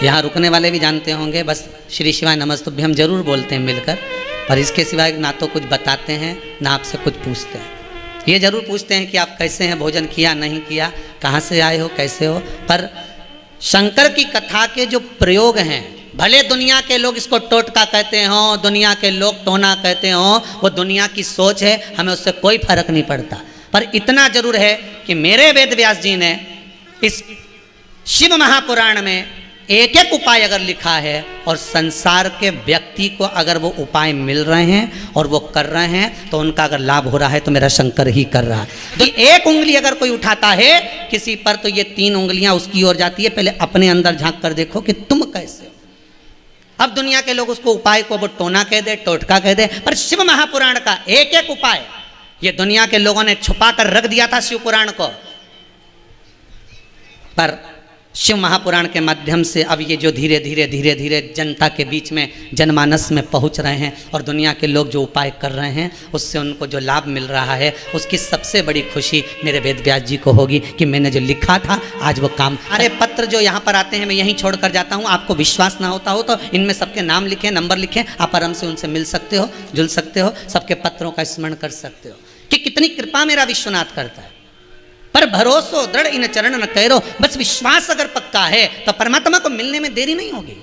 यहाँ रुकने वाले भी जानते होंगे, बस श्री शिवाय नमस्तुभ्यं हम जरूर बोलते हैं मिलकर, पर इसके सिवाय ना तो कुछ बताते हैं ना आपसे कुछ पूछते हैं। ये जरूर पूछते हैं कि आप कैसे हैं, भोजन किया नहीं किया, कहाँ से आए हो, कैसे हो, पर शंकर की कथा के जो प्रयोग हैं, भले दुनिया के लोग इसको टोटका कहते हो, दुनिया के लोग टोना कहते हो, वो दुनिया की सोच है, हमें उससे कोई फर्क नहीं पड़ता। पर इतना जरूर है कि मेरे वेद व्यास जी ने इस शिव महापुराण में एक एक उपाय अगर लिखा है और संसार के व्यक्ति को अगर वो उपाय मिल रहे हैं और वो कर रहे हैं तो उनका अगर लाभ हो रहा है तो मेरा शंकर ही कर रहा है। तो एक उंगली अगर कोई उठाता है किसी पर तो ये 3 उंगलियां उसकी ओर जाती है। पहले अपने अंदर झांक कर देखो कि तुम कैसे हो। अब दुनिया के लोग उसको उपाय को वो टोना कह दे, टोटका कह दे, पर शिव महापुराण का एक एक उपाय ये दुनिया के लोगों ने छुपा कर रख दिया था शिव पुराण को, पर शिव महापुराण के माध्यम से अब ये जो धीरे धीरे जनता के बीच में जनमानस में पहुंच रहे हैं और दुनिया के लोग जो उपाय कर रहे हैं उससे उनको जो लाभ मिल रहा है, उसकी सबसे बड़ी खुशी मेरे वेद व्यास जी को होगी कि मैंने जो लिखा था आज वो काम। अरे पत्र जो यहाँ पर आते हैं मैं यहीं छोड़ कर जाता हूँ, आपको विश्वास ना होता हो तो इनमें सबके नाम लिखें, नंबर लिखें, आप आराम से उनसे मिल सकते हो, जुल सकते हो, सबके पत्रों का स्मरण कर सकते हो कि कितनी कृपा मेरा विश्वनाथ करता है। पर भरोसो दृढ़ इन चरण न करो, बस विश्वास अगर पक्का है तो परमात्मा को मिलने में देरी नहीं होगी।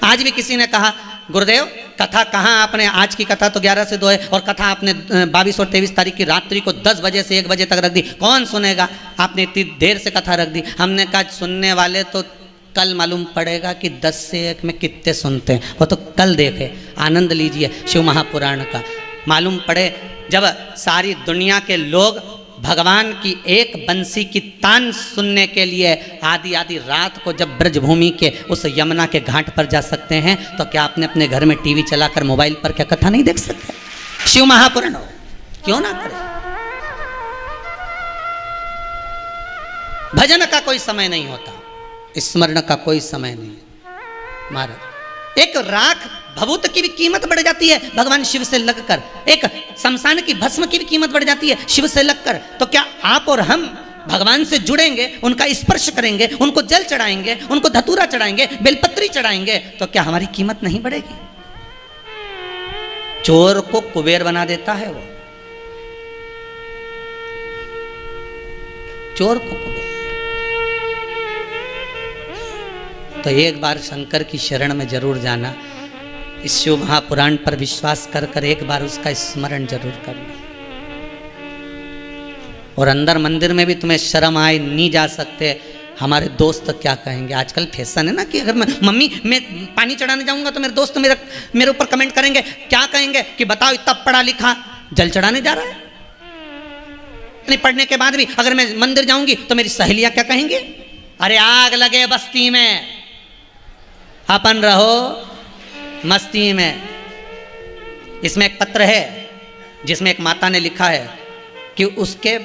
आज भी किसी ने कहा गुरुदेव कथा कहाँ आपने, आज की कथा तो 11 से 2 है और कथा आपने 22 और 23 तारीख की रात्रि को 10 बजे से 1 बजे तक रख दी, कौन सुनेगा, आपने इतनी देर से कथा रख दी। हमने कहा सुनने वाले तो कल मालूम पड़ेगा कि 10 से 1 में कितने सुनते हैं, वो तो कल देखे। आनंद लीजिए शिव महापुराण का, मालूम पड़े जब सारी दुनिया के लोग भगवान की एक बंसी की तान सुनने के लिए आधी आधी रात को जब ब्रजभूमि के उस यमुना के घाट पर जा सकते हैं, तो क्या आपने अपने घर में टीवी चलाकर मोबाइल पर क्या कथा नहीं देख सकते? शिव महापुराण हो, क्यों ना करें? भजन का कोई समय नहीं होता, स्मरण का कोई समय नहीं। महाराज एक राख भभूत की भी कीमत बढ़ जाती है भगवान शिव से लगकर, एक शमशान की भस्म की भी कीमत बढ़ जाती है शिव से लगकर। तो क्या आप और हम भगवान से जुड़ेंगे, उनका स्पर्श करेंगे, उनको जल चढ़ाएंगे, उनको धतूरा चढ़ाएंगे, बेलपत्री चढ़ाएंगे, तो क्या हमारी कीमत नहीं बढ़ेगी? चोर को कुबेर बना देता है वो, चोर को कुबेर। तो एक बार शंकर की शरण में जरूर जाना, इस शिव महापुराण पर विश्वास कर कर एक बार उसका स्मरण जरूर करना। और अंदर मंदिर में भी तुम्हें शर्म आए, नहीं जा सकते, हमारे दोस्त क्या कहेंगे? आजकल फैशन है ना कि अगर मम्मी मैं पानी चढ़ाने जाऊंगा तो मेरे दोस्त मेरे ऊपर कमेंट करेंगे, क्या कहेंगे कि बताओ इतना पढ़ा लिखा जल चढ़ाने जा रहा है। नहीं पढ़ने के बाद भी अगर मैं मंदिर जाऊंगी तो मेरी सहेलियां क्या कहेंगी? अरे आग लगे बस्ती में, अपन रहो मस्ती में। इसमें एक पत्र है जिसमें एक माता ने लिखा है कि उसके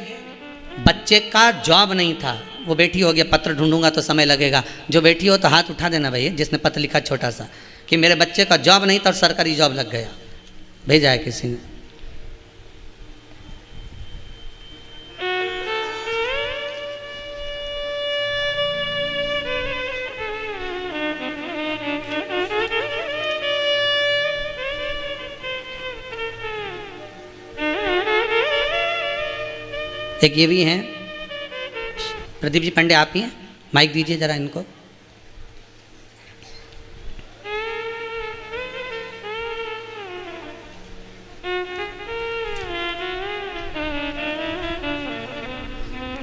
बच्चे का जॉब नहीं था, वो बेटी हो गया, पत्र ढूंढूंगा तो समय लगेगा। जो बेटी हो तो हाथ उठा देना भाई, जिसने पत्र लिखा छोटा सा कि मेरे बच्चे का जॉब नहीं था और सरकारी जॉब लग गया। भेजा है किसी ने। एक ये भी हैं प्रदीप जी पांडे, आप ही हैं, माइक दीजिए जरा इनको।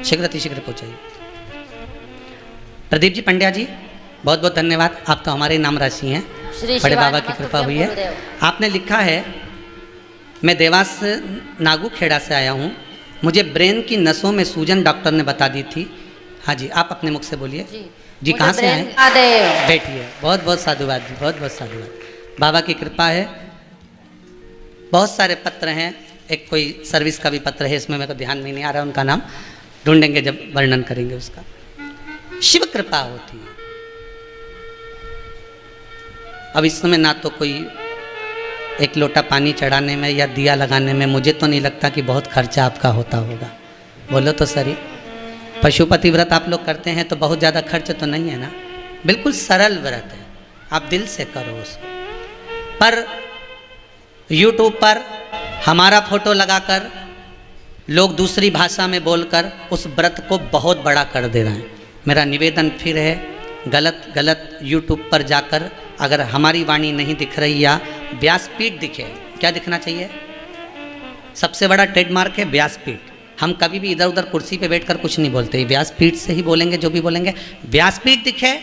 शीघ्र अतिशीघ्र पहुंचाइए। प्रदीप जी पंड्या जी बहुत बहुत धन्यवाद, आप तो हमारे नाम राशि हैं, बड़े बाबा की कृपा हुई है। आपने लिखा है, मैं देवास नागू खेड़ा से आया हूँ, मुझे ब्रेन की नसों में सूजन डॉक्टर ने बता दी थी। हाँ जी, आप अपने मुख से बोलिए जी, कहाँ से आए? बैठिए। बहुत बहुत साधुवाद जी, बहुत बहुत साधुवाद, बाबा की कृपा है। बहुत सारे पत्र हैं, एक कोई सर्विस का भी पत्र है, इसमें मेरे को ध्यान में नहीं आ रहा उनका नाम, ढूंढेंगे जब वर्णन करेंगे उसका। शिव कृपा होती है। अब इस समय ना तो कोई एक लोटा पानी चढ़ाने में या दिया लगाने में मुझे तो नहीं लगता कि बहुत खर्चा आपका होता होगा, बोलो तो सही। पशुपति व्रत आप लोग करते हैं तो बहुत ज़्यादा खर्च तो नहीं है ना, बिल्कुल सरल व्रत है, आप दिल से करो उसको। पर YouTube पर हमारा फोटो लगाकर लोग दूसरी भाषा में बोलकर उस व्रत को बहुत बड़ा कर दे रहे हैं। मेरा निवेदन फिर है, गलत YouTube पर जाकर अगर हमारी वाणी नहीं दिख रही या व्यासपीठ दिखे, क्या दिखना चाहिए? सबसे बड़ा ट्रेडमार्क है व्यासपीठ। हम कभी भी इधर उधर कुर्सी पे बैठकर कुछ नहीं बोलते, व्यासपीठ से ही बोलेंगे जो भी बोलेंगे। व्यासपीठ दिखे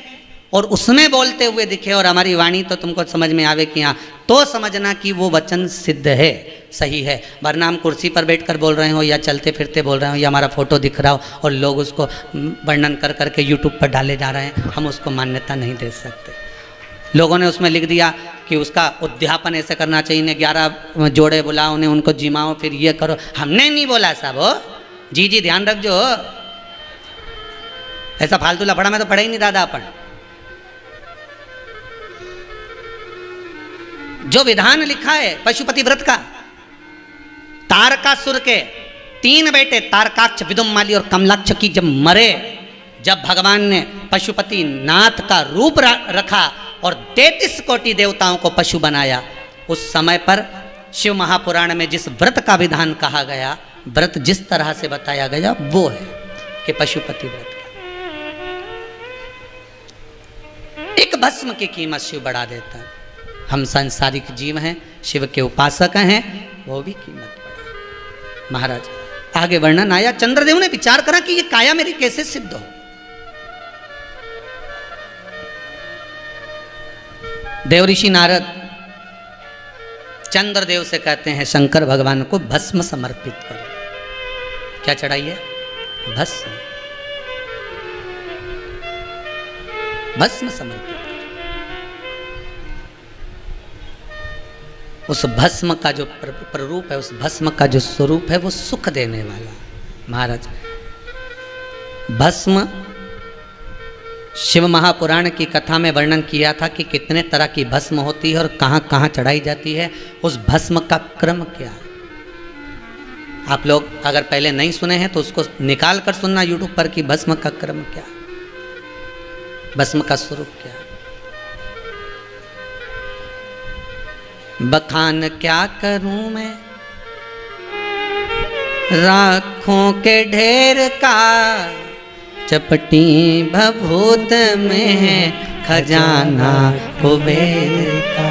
और उसमें बोलते हुए दिखे और हमारी वाणी तो तुमको समझ में आवे कि हाँ, तो समझना कि वो वचन सिद्ध है, सही है। वरना हम कुर्सी पर बैठकर बोल रहे हो या चलते फिरते बोल रहे हो या हमारा फोटो दिख रहा हो और लोग उसको वर्णन कर करके यूट्यूब पर डाले जा रहे हैं, हम उसको मान्यता नहीं दे सकते। लोगों ने उसमें लिख दिया कि उसका उद्यापन ऐसे करना चाहिए, ने 11 जोड़े बुलाओ, उन्हें उनको जिमाओ, फिर ये करो। हमने नहीं बोला साहब, हो जी ध्यान रखो, ऐसा फालतू लफड़ा में तो पढ़े ही नहीं दादा अपन। जो विधान लिखा है पशुपति व्रत का, तारकासुर के 3 बेटे तारकाक्ष, विदुम्माली और कमलाक्ष की जब मरे, जब भगवान ने पशुपति नाथ का रूप रखा और 33 कोटि देवताओं को पशु बनाया, उस समय पर शिव महापुराण में जिस व्रत का विधान कहा गया, व्रत जिस तरह से बताया गया वो है कि पशुपति व्रत का एक भस्म की कीमत शिव बढ़ा देता है। हम सांसारिक जीव हैं, शिव के उपासक हैं, वो भी कीमत बढ़ा। महाराज आगे वर्णन आया, चंद्रदेव ने विचार करा कि ये काया मेरी कैसे सिद्ध हो। देवऋषि नारद चंद्रदेव से कहते हैं शंकर भगवान को भस्म समर्पित करो। क्या चढ़ाइए? भस्म। भस्म समर्पित करो। उस भस्म का जो प्ररूप है, उस भस्म का जो स्वरूप है, वो सुख देने वाला। महाराज, भस्म शिव महापुराण की कथा में वर्णन किया था कि कितने तरह की भस्म होती है और कहाँ कहाँ चढ़ाई जाती है। उस भस्म का क्रम क्या है, आप लोग अगर पहले नहीं सुने हैं तो उसको निकाल कर सुनना यूट्यूब पर कि भस्म का क्रम क्या, भस्म का स्वरूप क्या। बखान क्या करूं मैं राखों के ढेर का, चपटी भभूत में है खजाना कुबेर का।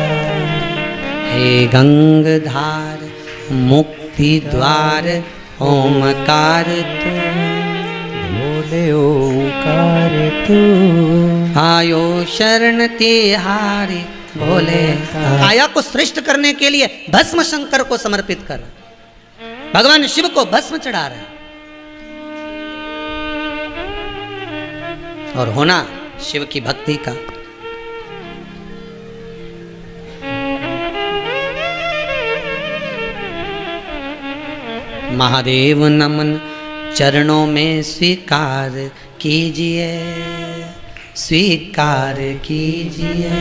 हे गंगधार मुक्ति द्वार ओमकार तू, बोले ओंकार तू। आयो शरण तिहारी भोले। काया को श्रेष्ठ करने के लिए भस्म शंकर को समर्पित कर, भगवान शिव को भस्म चढ़ा रहे और होना शिव की भक्ति का। महादेव नमन चरणों में स्वीकार कीजिए, स्वीकार कीजिए।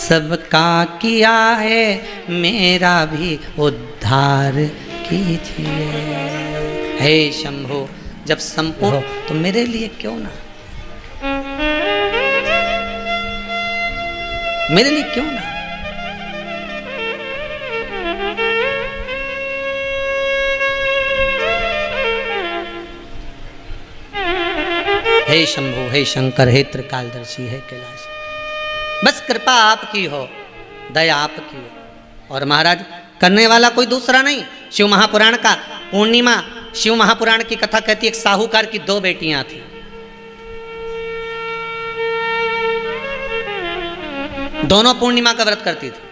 सबका किया है मेरा भी उद्धार कीजिए। हे शंभो, जब संपूर्ण तो मेरे लिए क्यों ना, मेरे लिए क्यों ना। हे शंभु, हे शंकर, हे त्रिकालदर्शी, हे कैलाश, बस कृपा आपकी हो, दया आपकी हो। और महाराज, करने वाला कोई दूसरा नहीं। शिव महापुराण का पूर्णिमा, शिव महापुराण की कथा कहती है एक साहूकार की 2 बेटियां थी। दोनों पूर्णिमा का व्रत करती थी,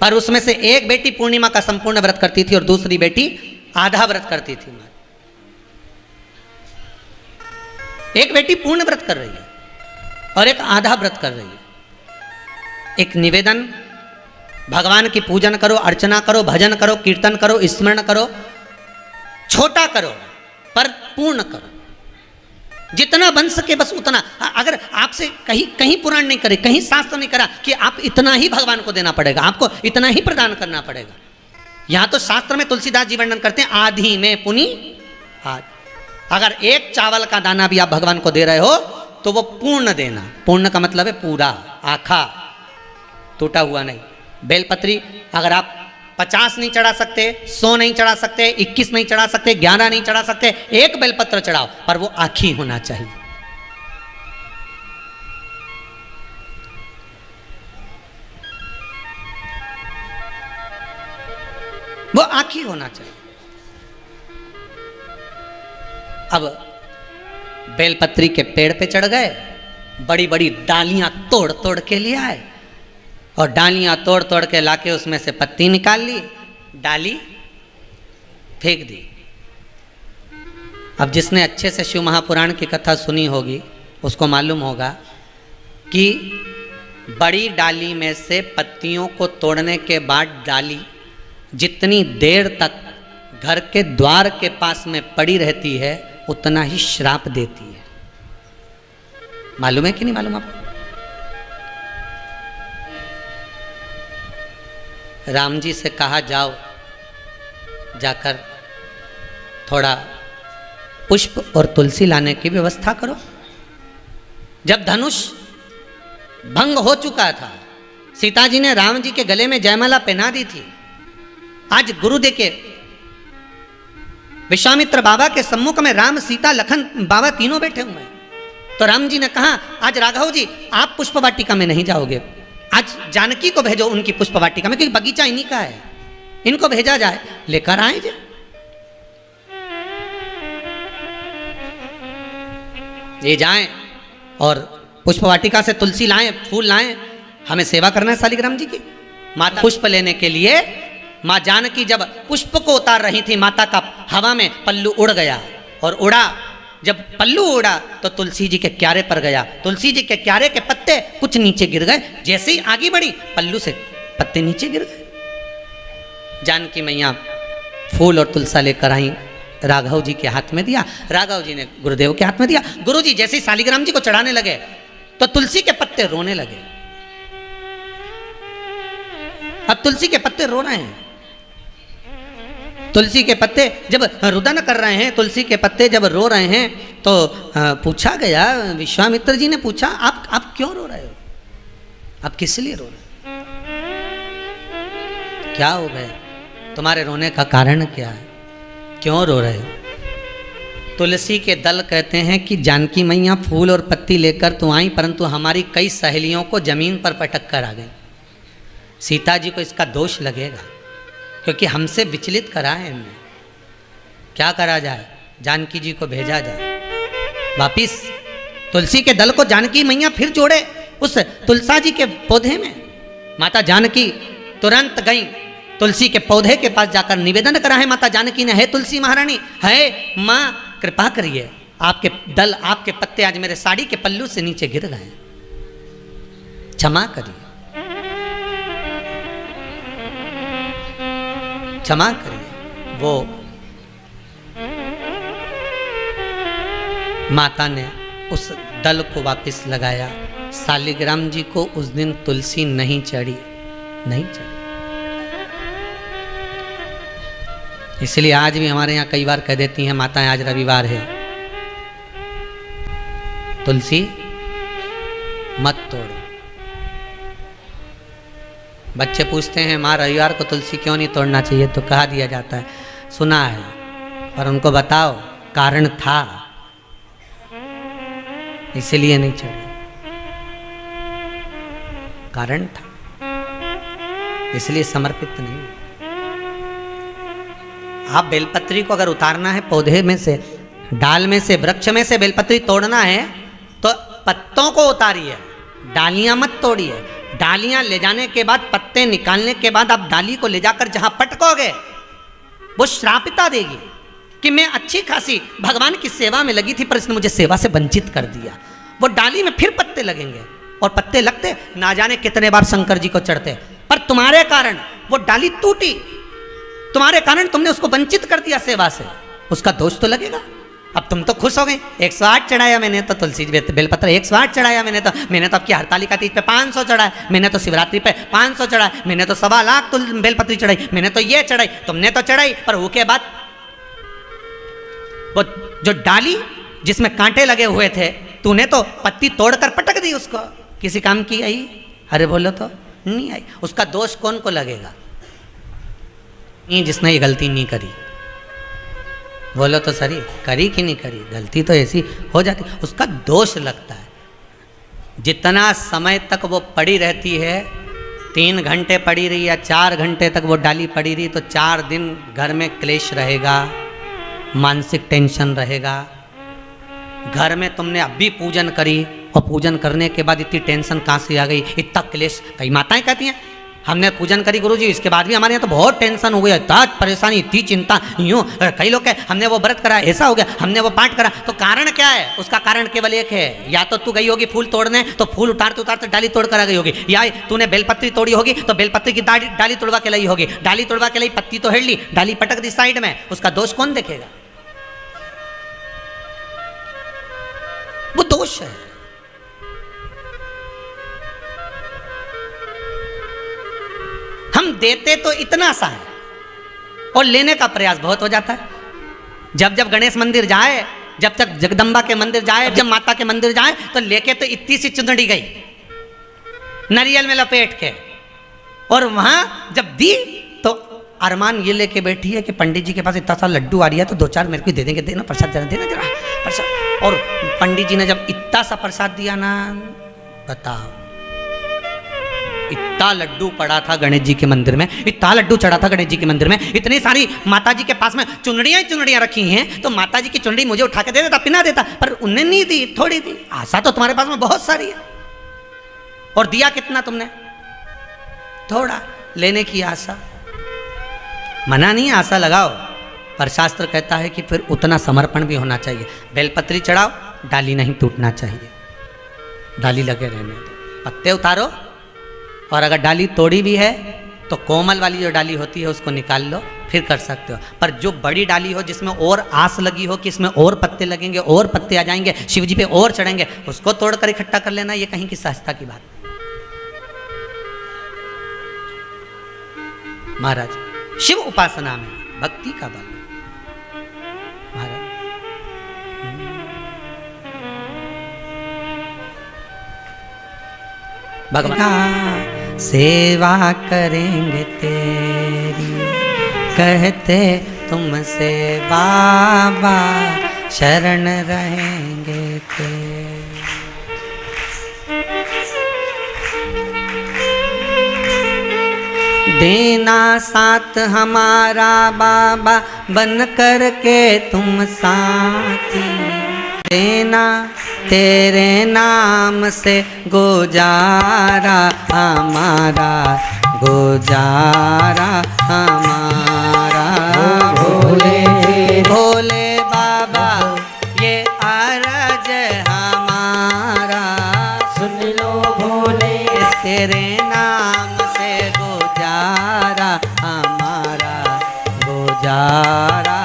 पर उसमें से एक बेटी पूर्णिमा का संपूर्ण व्रत करती थी और दूसरी बेटी आधा व्रत करती थी। एक बेटी पूर्ण व्रत कर रही है और एक आधा व्रत कर रही है। एक निवेदन, भगवान की पूजन करो, अर्चना करो, भजन करो, कीर्तन करो, स्मरण करो, छोटा करो पर पूर्ण करो, जितना बन सके बस उतना। अगर आपसे कहीं पुराण नहीं करे, कहीं शास्त्र नहीं करा कि आप इतना ही भगवान को देना पड़ेगा, आपको इतना ही प्रदान करना पड़ेगा। यहां तो शास्त्र में तुलसीदास जी वर्णन करते हैं आधी में पुनि आध। अगर एक चावल का दाना भी आप भगवान को दे रहे हो तो वो पूर्ण देना। पूर्ण का मतलब है पूरा, आखा, टूटा हुआ नहीं। बेलपत्री अगर आप 50 नहीं चढ़ा सकते, 100 नहीं चढ़ा सकते, 21 नहीं चढ़ा सकते, 11 नहीं चढ़ा सकते, एक बेलपत्र चढ़ाओ, पर वो आखी होना चाहिए। वो आखी होना चाहिए। अब बेलपत्री के पेड़ पे चढ़ गए, बड़ी बड़ी डालियां तोड़ तोड़ के ले आए और डालियां तोड़ तोड़ के लाके उसमें से पत्ती निकाल ली, डाली फेंक दी। अब जिसने अच्छे से शिव महापुराण की कथा सुनी होगी उसको मालूम होगा कि बड़ी डाली में से पत्तियों को तोड़ने के बाद डाली जितनी देर तक घर के द्वार के पास में पड़ी रहती है उतना ही श्राप देती है। मालूम है कि नहीं मालूम आपको? राम जी से कहा जाओ, जाकर थोड़ा पुष्प और तुलसी लाने की व्यवस्था करो। जब धनुष भंग हो चुका था, सीता जी ने राम जी के गले में जयमाला पहना दी थी। आज गुरुदेव के विश्वामित्र बाबा के सम्मुख में राम, सीता, लखन बाबा तीनों बैठे हुए हैं। तो राम जी ने कहा आज राघव जी आप पुष्प वाटिका में नहीं जाओगे, आज जानकी को भेजो उनकी पुष्प वाटिका में, क्योंकि बगीचा इन्हीं का है, इनको भेजा जाए, लेकर आए जे। ये जाएं और पुष्प वाटिका से तुलसी लाएं, फूल लाएं, हमें सेवा करना है शालिग्राम जी की। माता पुष्प लेने के लिए माँ जानकी जब पुष्प को उतार रही थी, माता का हवा में पल्लू उड़ गया, और उड़ा, जब पल्लू उड़ा तो तुलसी जी के क्यारे पर गया। तुलसी जी के क्यारे के पत्ते कुछ नीचे गिर गए, जैसे ही आगे बढ़ी पल्लू से पत्ते नीचे गिर गए। जानकी मैया फूल और तुलसा लेकर आई, राघव जी के हाथ में दिया, राघव जी ने गुरुदेव के हाथ में दिया। गुरुजी जैसे ही शालिग्राम जी को चढ़ाने लगे तो तुलसी के पत्ते रोने लगे। अब तुलसी के पत्ते रो रहे हैं, तुलसी के पत्ते जब रुदन कर रहे हैं, तुलसी के पत्ते जब रो रहे हैं तो पूछा गया, विश्वामित्र जी ने पूछा, आप क्यों रो रहे हो, आप किस लिए रो रहे हो, क्या हो गया, तुम्हारे रोने का कारण क्या है, क्यों रो रहे हो। तुलसी के दल कहते हैं कि जानकी मैया फूल और पत्ती लेकर तो आई, परंतु हमारी कई सहेलियों को जमीन पर पटक कर आ गई। सीता जी को इसका दोष लगेगा, क्योंकि हमसे विचलित करा है इनने। क्या करा जाए, जानकी जी को भेजा जाए वापिस। तुलसी के दल को जानकी मैया फिर जोड़े उस तुलसा जी के पौधे में। माता जानकी तुरंत गई, तुलसी के पौधे के पास जाकर निवेदन करा है माता जानकी ने, है तुलसी महारानी, है माँ कृपा करिए, आपके दल, आपके पत्ते आज मेरे साड़ी के पल्लू से नीचे गिर गए, क्षमा करिए, क्षमा करिए। वो माता ने उस दल को वापस लगाया। शालिग्राम जी को उस दिन तुलसी नहीं चढ़ी, नहीं चढ़ी। इसलिए आज भी हमारे यहाँ कई बार कह देती हैं माताएं, आज रविवार है, तुलसी मत तोड़ो। बच्चे पूछते हैं माँ रविवार को तुलसी क्यों नहीं तोड़ना चाहिए, तो कहा दिया जाता है, सुना है, पर उनको बताओ कारण था, इसलिए नहीं चढ़ी, कारण था, इसलिए समर्पित नहीं। आप बेलपत्री को अगर उतारना है पौधे में से, डाल में से, वृक्ष में से बेलपत्री तोड़ना है तो पत्तों को उतारिए, डालियां मत तोड़िए। डालियां ले जाने के बाद, पत्ते निकालने के बाद आप डाली को ले जाकर जहां पटकोगे वो श्रापिता देगी कि मैं अच्छी खासी भगवान की सेवा में लगी थी, पर इसने मुझे सेवा से वंचित कर दिया। वो डाली में फिर पत्ते लगेंगे, और पत्ते लगते ना जाने कितने बार शंकर जी को चढ़ते, पर तुम्हारे कारण वो डाली टूटी, तुम्हारे कारण तुमने उसको वंचित कर दिया सेवा से, उसका दोष तो लगेगा। अब तुम तो खुश हो गए, 108 चढ़ाया मैंने तो तुलसी बेलपत्र, 108 चढ़ाया मैंने तो आपकी हरतालिका तीज पे 500 चढ़ाया, मैंने तो शिवरात्रि पे 500 चढ़ाया, मैंने तो 1.25 लाख बेलपत्री चढ़ाई, मैंने तो ये चढ़ाई, तुमने तो चढ़ाई, पर उसके बाद वो जो डाली जिसमें कांटे लगे हुए थे, तूने तो पत्ती तोड़कर पटक दी, उसको किसी काम की आई? अरे बोलो तो नहीं आई। उसका दोष कौन को लगेगा? जिसने ये गलती नहीं करी। बोलो तो सही, करी कि नहीं करी? गलती तो ऐसी हो जाती, उसका दोष लगता है। जितना समय तक वो पड़ी रहती है, 3 घंटे पड़ी रही या 4 घंटे तक वो डाली पड़ी रही, तो 4 दिन घर में क्लेश रहेगा, मानसिक टेंशन रहेगा। घर में तुमने अभी पूजन करी और पूजन करने के बाद इतनी टेंशन कहाँ से आ गई, इतना क्लेश। कई माताएं कहती हैं हमने पूजन करी गुरुजी, इसके बाद भी हमारे यहाँ तो बहुत टेंशन हो गया, इतना परेशानी, इतनी चिंता, यूँ। कई लोग कहे हमने वो व्रत करा, ऐसा हो गया, हमने वो पाठ करा। तो कारण क्या है? उसका कारण केवल एक है, या तो तू गई होगी फूल तोड़ने, तो फूल उतारते उतारते डाली तोड़ कर आ गई होगी, या तूने बेलपत्री तोड़ी होगी तो बेलपत्री की डाली तोड़वा के लाई होगी, डाली तोड़वा के लाई, पत्ती तो हेड़ ली, डाली पटक दी साइड में, उसका दोष कौन देखेगा? वो दोष है। हम देते तो इतना सा है और लेने का प्रयास बहुत हो जाता है। जब जब गणेश मंदिर जाए, जब तक जगदम्बा के मंदिर जाए, जब माता के मंदिर जाए, तो लेके तो इतनी सी चुंदड़ी गई नारियल में लपेट के, और वहां जब दी तो अरमान ये लेके बैठी है कि पंडित जी के पास इतना सा लड्डू आ रही है, तो 2-4 मेरे को दे देंगे, देना प्रसाद, देना जरा प्रसाद। और पंडित जी ने जब इतना सा प्रसाद दिया ना, बताओ इतना लड्डू पड़ा था गणेश जी के मंदिर में, इतना लड्डू चढ़ा था गणेश जी के मंदिर में, इतनी सारी माता जी के पास में चुनड़ियाँ ही चुनड़ियाँ रखी हैं, तो माता जी की चुनड़ी मुझे उठा के दे देता, पिना देता, पर उन्हें नहीं दी, थोड़ी दी। आशा तो तुम्हारे पास में बहुत सारी है, और दिया कितना तुमने? थोड़ा। लेने की आशा, मना नहीं, आशा लगाओ, पर शास्त्र कहता है कि फिर उतना समर्पण भी होना चाहिए। बेलपत्री चढ़ाओ, डाली नहीं टूटना चाहिए, डाली लगे रहने दो, पत्ते उतारो, और अगर डाली तोड़ी भी है तो कोमल वाली जो डाली होती है उसको निकाल लो, फिर कर सकते हो। पर जो बड़ी डाली हो जिसमें और आस लगी हो कि इसमें और पत्ते लगेंगे, और पत्ते आ जाएंगे, शिव जी पे और चढ़ेंगे, उसको तोड़कर इकट्ठा कर लेना, ये कहीं की सहजता की बात। महाराज शिव उपासना में भक्ति का बल। महाराज भगवान सेवा करेंगे तेरी, कहते तुमसे बाबा शरण रहेंगे तेरे। देना साथ हमारा बाबा बन कर के तुम साथी, देना तेरे नाम से गुजारा हमारा, गुजारा हमारा। भोले भोले बाबा ये अर्ज हमारा, सुन लो भोले तेरे नाम से गुजारा हमारा, गुजारा